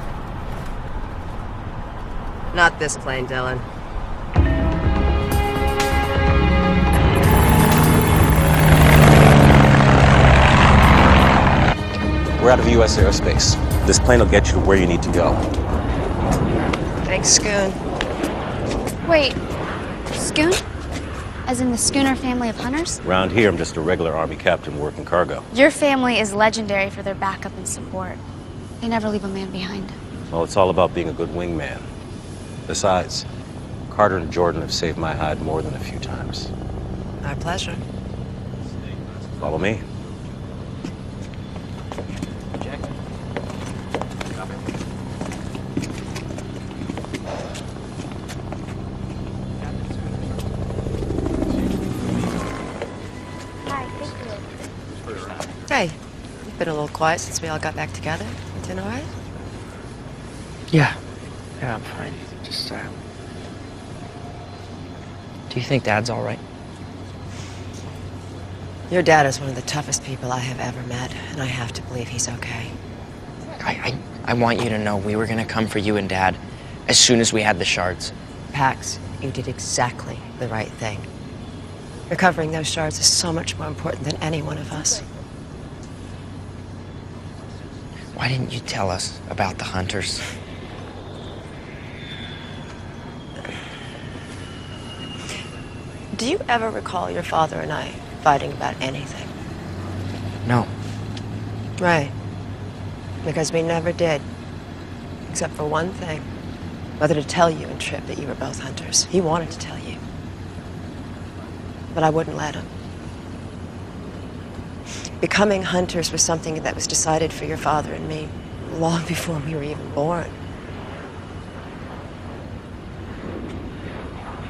Not this plane, Dylan. We're out of U.S. airspace. This plane will get you to where you need to go. Thanks, Scoon. Wait, Scoon? As in the Schooner family of hunters? Around here, I'm just a regular Army captain working cargo. Your family is legendary for their backup and support. They never leave a man behind. Well, it's all about being a good wingman. Besides, Carter and Jordan have saved my hide more than a few times. Our pleasure. Follow me. Hey, you've been a little quiet since we all got back together. You doing all right? Yeah, I'm fine. Just, do you think Dad's all right? Your dad is one of the toughest people I have ever met, and I have to believe he's okay. I want you to know we were gonna come for you and Dad as soon as we had the shards. Pax, you did exactly the right thing. Recovering those shards is so much more important than any one of us. Why didn't you tell us about the hunters? Do you ever recall your father and I fighting about anything? No. Right. Because we never did. Except for one thing. Whether to tell you and Trip that you were both hunters. He wanted to tell you. But I wouldn't let him. Becoming hunters was something that was decided for your father and me long before we were even born.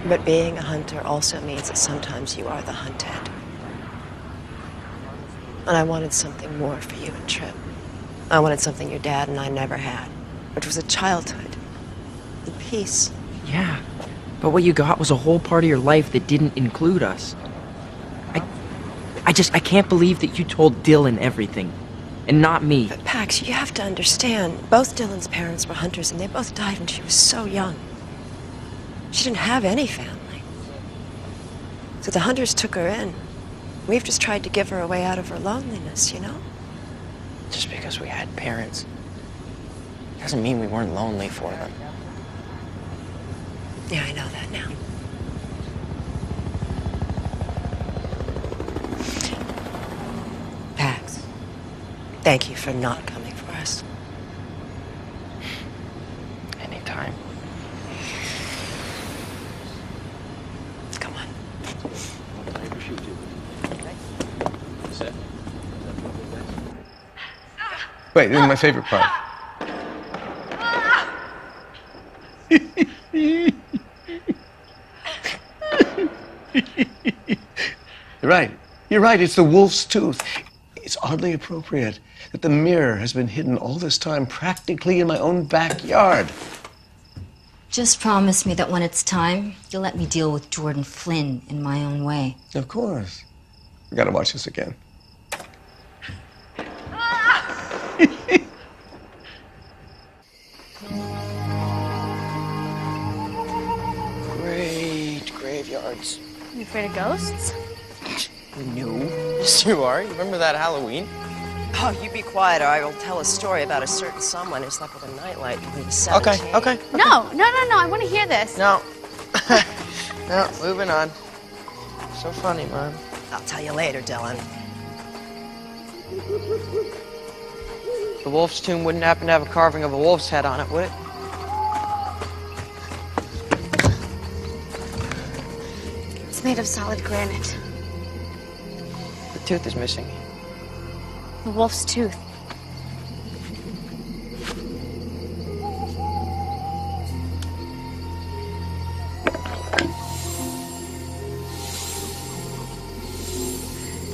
But being a hunter also means that sometimes you are the hunted. And I wanted something more for you and Trip. I wanted something your dad and I never had, which was a childhood, and peace. Yeah, but what you got was a whole part of your life that didn't include us. I can't believe that you told Dylan everything, and not me. But Pax, you have to understand, both Dylan's parents were hunters, and they both died when she was so young. She didn't have any family. So the hunters took her in. We've just tried to give her a way out of her loneliness, you know? Just because we had parents doesn't mean we weren't lonely for them. Yeah, I know that now. Pax, thank you for not coming for us. Anytime. Come on. Wait, this is my favorite part. You're right. You're right. It's the wolf's tooth. It's oddly appropriate that the mirror has been hidden all this time practically in my own backyard. Just promise me that when it's time, you'll let me deal with Jordan Flynn in my own way. Of course. We gotta watch this again. Great graveyards. You afraid of ghosts? No. Yes, you are. You remember that Halloween? Oh, you be quiet or I will tell a story about a certain someone who slept with a nightlight when he was 17. Okay. No, I want to hear this. No. No, moving on. So funny, Mom. I'll tell you later, Dylan. The wolf's tomb wouldn't happen to have a carving of a wolf's head on it, would it? It's made of solid granite. The tooth is missing. The wolf's tooth.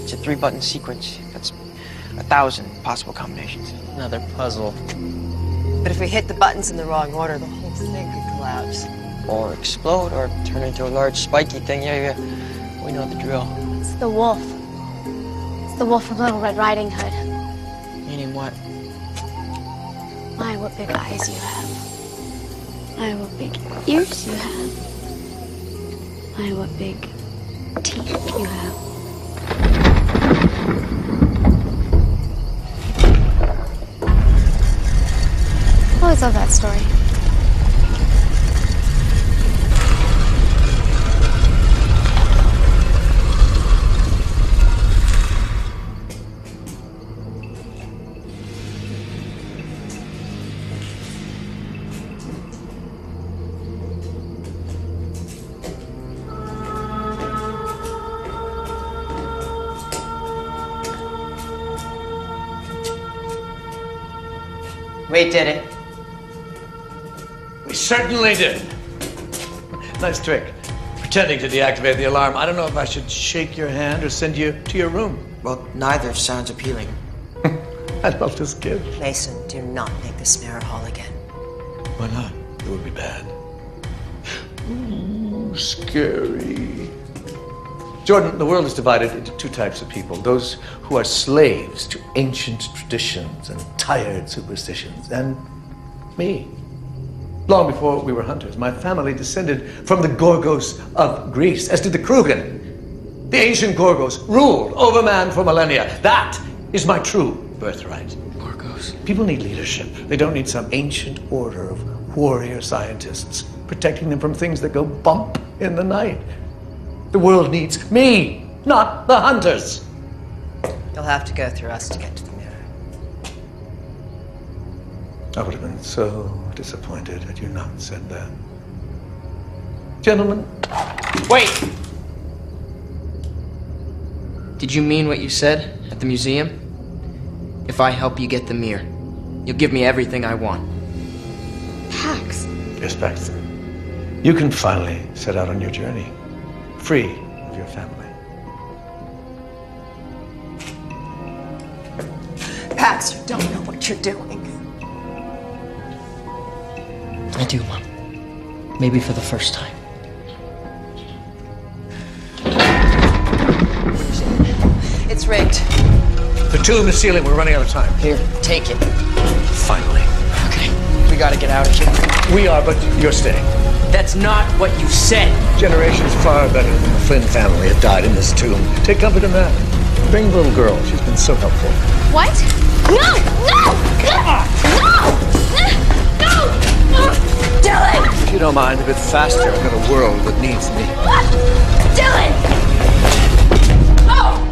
It's a 3-button sequence. That's 1,000 possible combinations. Another puzzle. But if we hit the buttons in the wrong order, the whole thing could collapse. Or explode, or turn into a large spiky thing. Yeah. We know the drill. It's the wolf. It's the wolf from Little Red Riding Hood. Meaning what? My, what big eyes you have. My, what big ears you have. My, what big teeth you have. I always love that story. We did it. We certainly did. Nice trick. Pretending to deactivate the alarm. I don't know if I should shake your hand or send you to your room. Well, neither sounds appealing. I love this kid. Mason, do not make this mirror hall again. Why not? It would be bad. Ooh, scary. Jordan, the world is divided into two types of people. Those who are slaves to ancient traditions and tired superstitions. And me. Long before we were hunters, my family descended from the Gorgos of Greece, as did the Krugen. The ancient Gorgos ruled over man for millennia. That is my true birthright. Gorgos. People need leadership. They don't need some ancient order of warrior scientists protecting them from things that go bump in the night. The world needs me, not the hunters. You'll have to go through us to get to the mirror. I would have been so disappointed had you not said that. Gentlemen. Wait! Did you mean what you said at the museum? If I help you get the mirror, you'll give me everything I want. Pax. Yes, Paxton. You can finally set out on your journey, free of your family. Pax, you don't know what you're doing. I do, Mom. Maybe for the first time. It's rigged. The two in the ceiling, we're running out of time. Here, take it. Finally. Okay, we gotta get out of here. We are, but you're staying. That's not what you said. Generations far better than the Flynn family have died in this tomb. Take comfort in that. Bring the little girl. She's been so helpful. What? No! No! No! No! Dylan! If you don't mind, a bit faster. I've got a world that needs me. Dylan! Oh!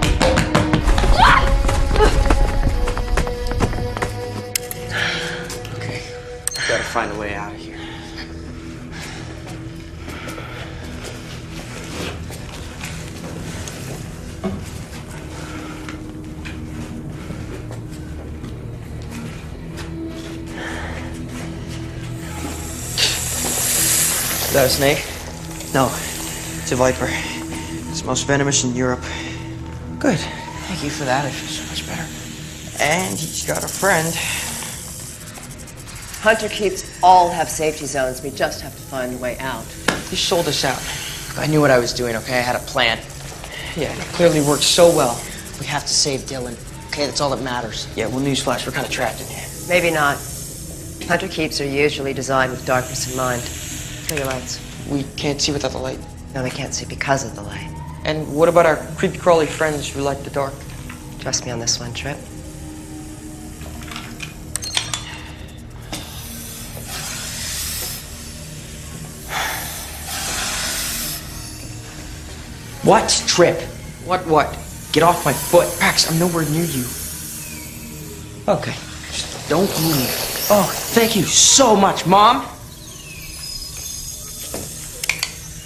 Okay, gotta find a way out of here. Is that a snake? No, it's a viper. It's the most venomous in Europe. Good. Thank you for that. I feel so much better. And he's got a friend. Hunter Keeps all have safety zones. We just have to find a way out. He sold us out. I knew what I was doing, okay? I had a plan. Yeah, and it clearly worked so well. We have to save Dylan. Okay, that's all that matters. Yeah, well, newsflash, we're kind of trapped in here. Maybe not. Hunter Keeps are usually designed with darkness in mind. Turn your lights. We can't see without the light. No, they can't see because of the light. And what about our creepy crawly friends who like the dark? Trust me on this one, Trip. What? Trip. What? Get off my foot. Pax, I'm nowhere near you. Okay. Just don't move. Oh, thank you so much, Mom.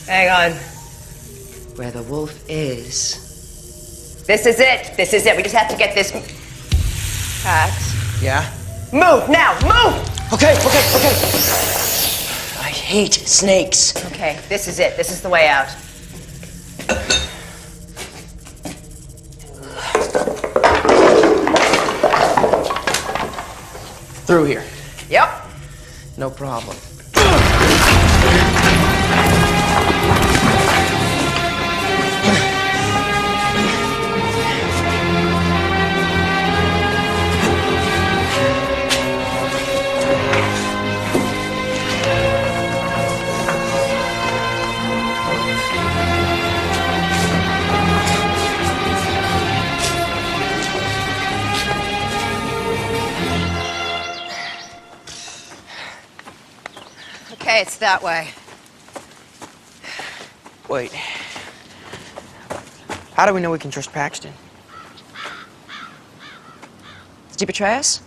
Hang on. Where the wolf is. This is it. This is it. We just have to get this. Pax. Yeah? Move now. Move. Okay. I hate snakes. Okay, this is it. This is the way out. Through here. Yep. No problem. Okay, it's that way. Wait. How do we know we can trust Paxton? Did you betray us?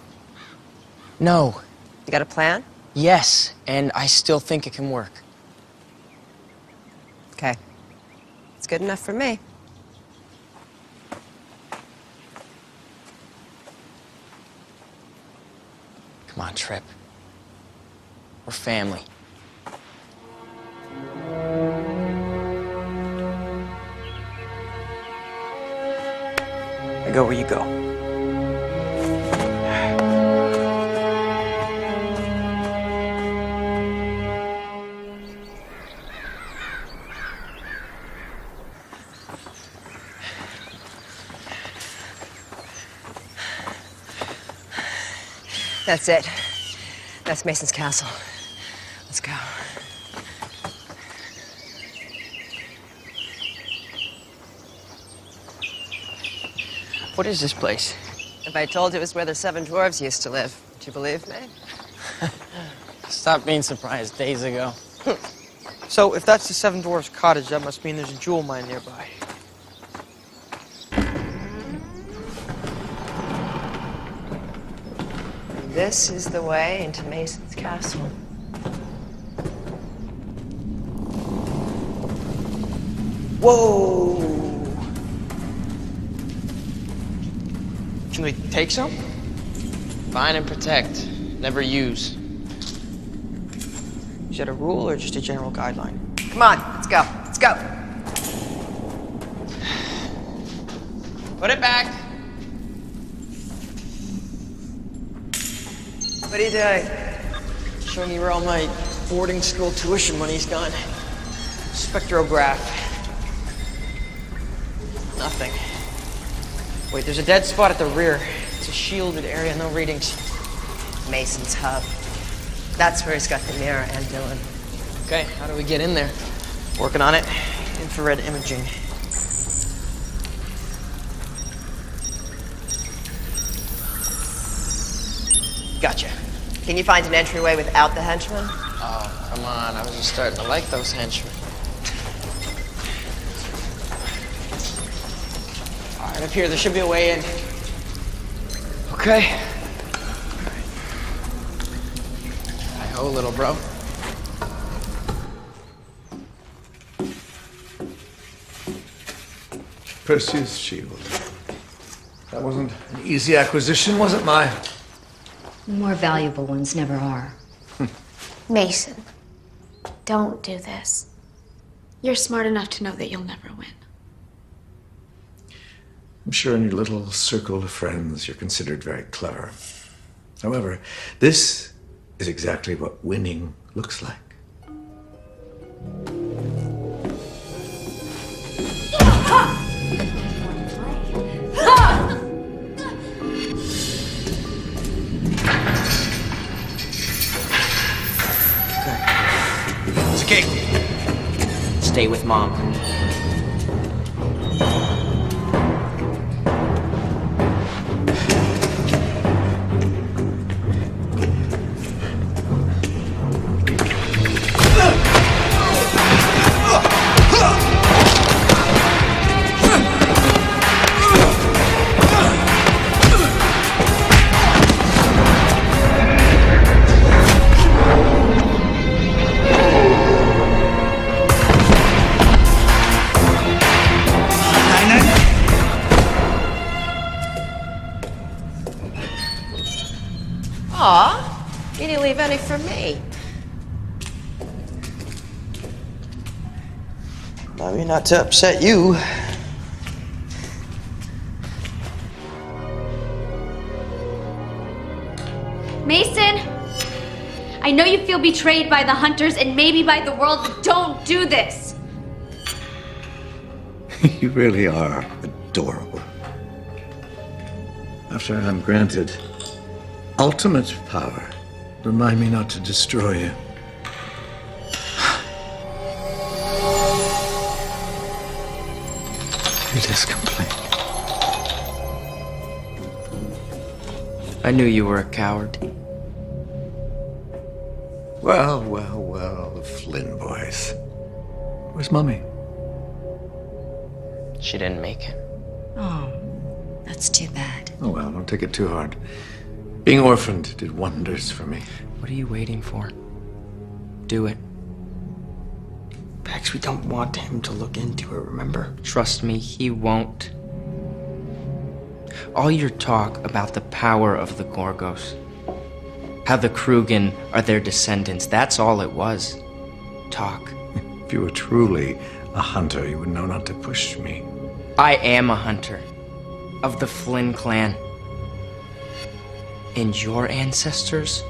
No. You got a plan? Yes, and I still think it can work. Okay. It's good enough for me. Come on, Trip. We're family. I go where you go. That's it. That's Mason's castle. Let's go. What is this place? If I told you it was where the 7 dwarves used to live, would you believe me? Stopped being surprised days ago. So if that's the 7 Dwarfs' cottage, that must mean there's a jewel mine nearby. This is the way into Mason's castle. Whoa! Can we take some? Find and protect. Never use. Is that a rule or just a general guideline? Come on, let's go. Let's go. Put it back. What are you doing? Showing you where all my boarding school tuition money's gone. Spectrograph. Nothing. Wait, there's a dead spot at the rear. It's a shielded area, no readings. Mason's hub. That's where he's got the mirror and Dylan. Okay, how do we get in there? Working on it. Infrared imaging. Gotcha. Can you find an entryway without the henchmen? Oh, come on. I was just starting to like those henchmen. All right, up here, there should be a way in. Okay. Hi-ho, little bro. Perseus' shield. That wasn't an easy acquisition, was it, Maya? More valuable ones never are. Mason, don't do this. You're smart enough to know that you'll never win. I'm sure in your little circle of friends you're considered very clever. However, this is exactly what winning looks like. It's okay. Stay with Mom. Aw, you didn't leave any for me. I mean, not to upset you. Mason! I know you feel betrayed by the hunters and maybe by the world, but don't do this! You really are adorable. After I'm granted ultimate power, remind me not to destroy you. It is complete. I knew you were a coward. Well, well, well, the Flynn boys. Where's Mummy? She didn't make it. Oh, that's too bad. Oh well, don't take it too hard. Being orphaned did wonders for me. What are you waiting for? Do it. Pax, we don't want him to look into it, remember? Trust me, he won't. All your talk about the power of the Gorgos, how the Krugen are their descendants, that's all it was. Talk. If you were truly a hunter, you would know not to push me. I am a hunter of the Flynn clan. And your ancestors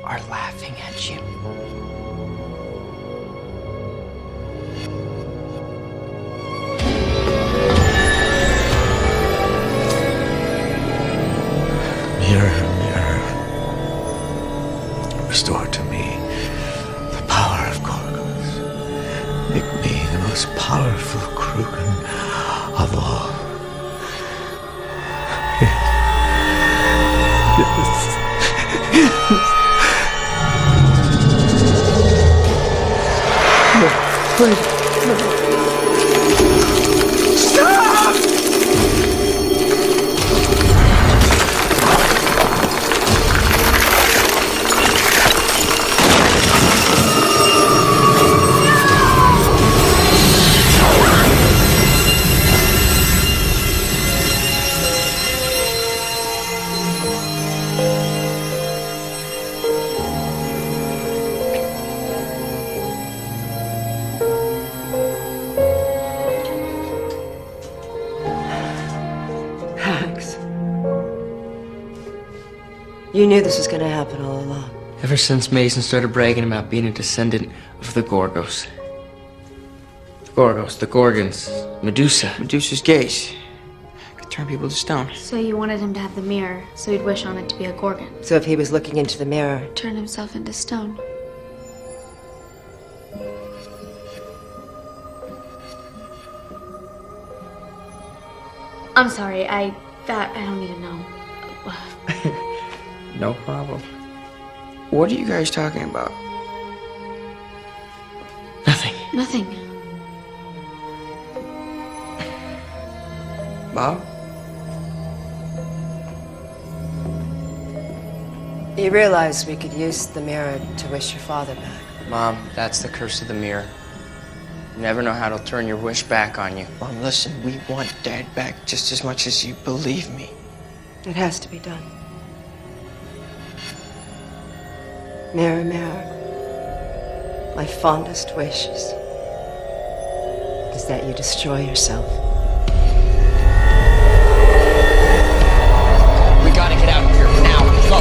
are laughing at you. Mirror, mirror, restore to me Max. You knew this was going to happen all along. Ever since Mason started bragging about being a descendant of the Gorgos. The Gorgos, the Gorgons, Medusa. Medusa's gaze. Could turn people to stone. So you wanted him to have the mirror, so he'd wish on it to be a Gorgon. So if he was looking into the mirror, Turn himself into stone. I'm sorry, I don't need to know. No problem. What are you guys talking about? Nothing. Bob? you realize we could use the mirror to wish your father back. Mom, that's the curse of the mirror. You never know how it'll turn your wish back on you. Mom, listen, we want Dad back just as much as you believe me. It has to be done. Mirror, mirror, my fondest wish is that you destroy yourself. We gotta get out of here now. Go.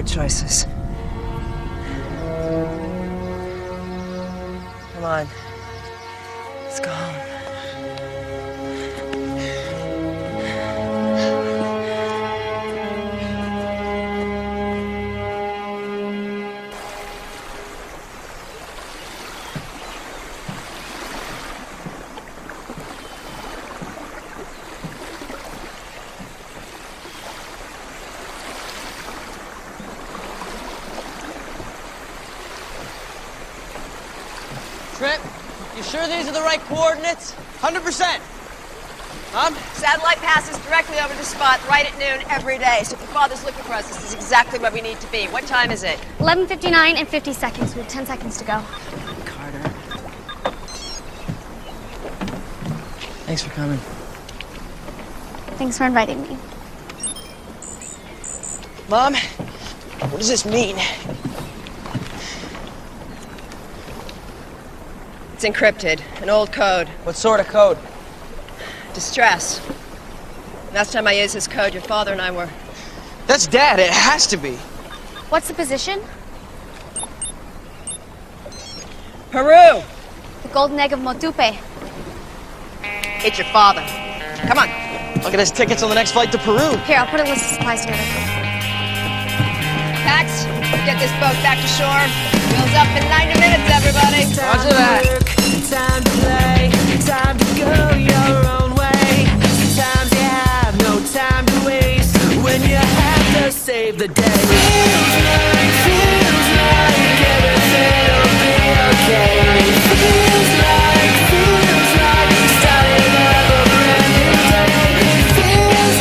Choices. Come on. Let's go home. Trip, you sure these are the right coordinates? 100%. Satellite passes directly over the spot right at noon every day. So if your father's looking for us, this is exactly where we need to be. What time is it? 11:59 and 50 seconds. We have 10 seconds to go. Carter. Thanks for coming. Thanks for inviting me. Mom, what does this mean? It's encrypted. An old code. What sort of code? Distress. Last time I used this code, your father and I were... That's Dad. It has to be. What's the position? Peru! The golden egg of Motupe. It's your father. Come on. Look at his tickets on the next flight to Peru. Here, I'll put a list of supplies together. Pax, get this boat back to shore. Wheels up in 90 minutes, everybody. Roger that. Time to play, time to go your own way. Sometimes you have no time to waste when you have to save the day. Feels like everything'll be okay. Feels like starting up a brand new day. Feels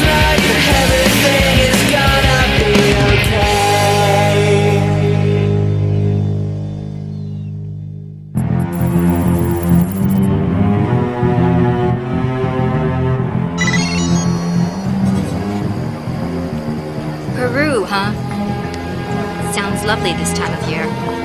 like everything is gonna be okay. Peru, huh? lovely this time of year.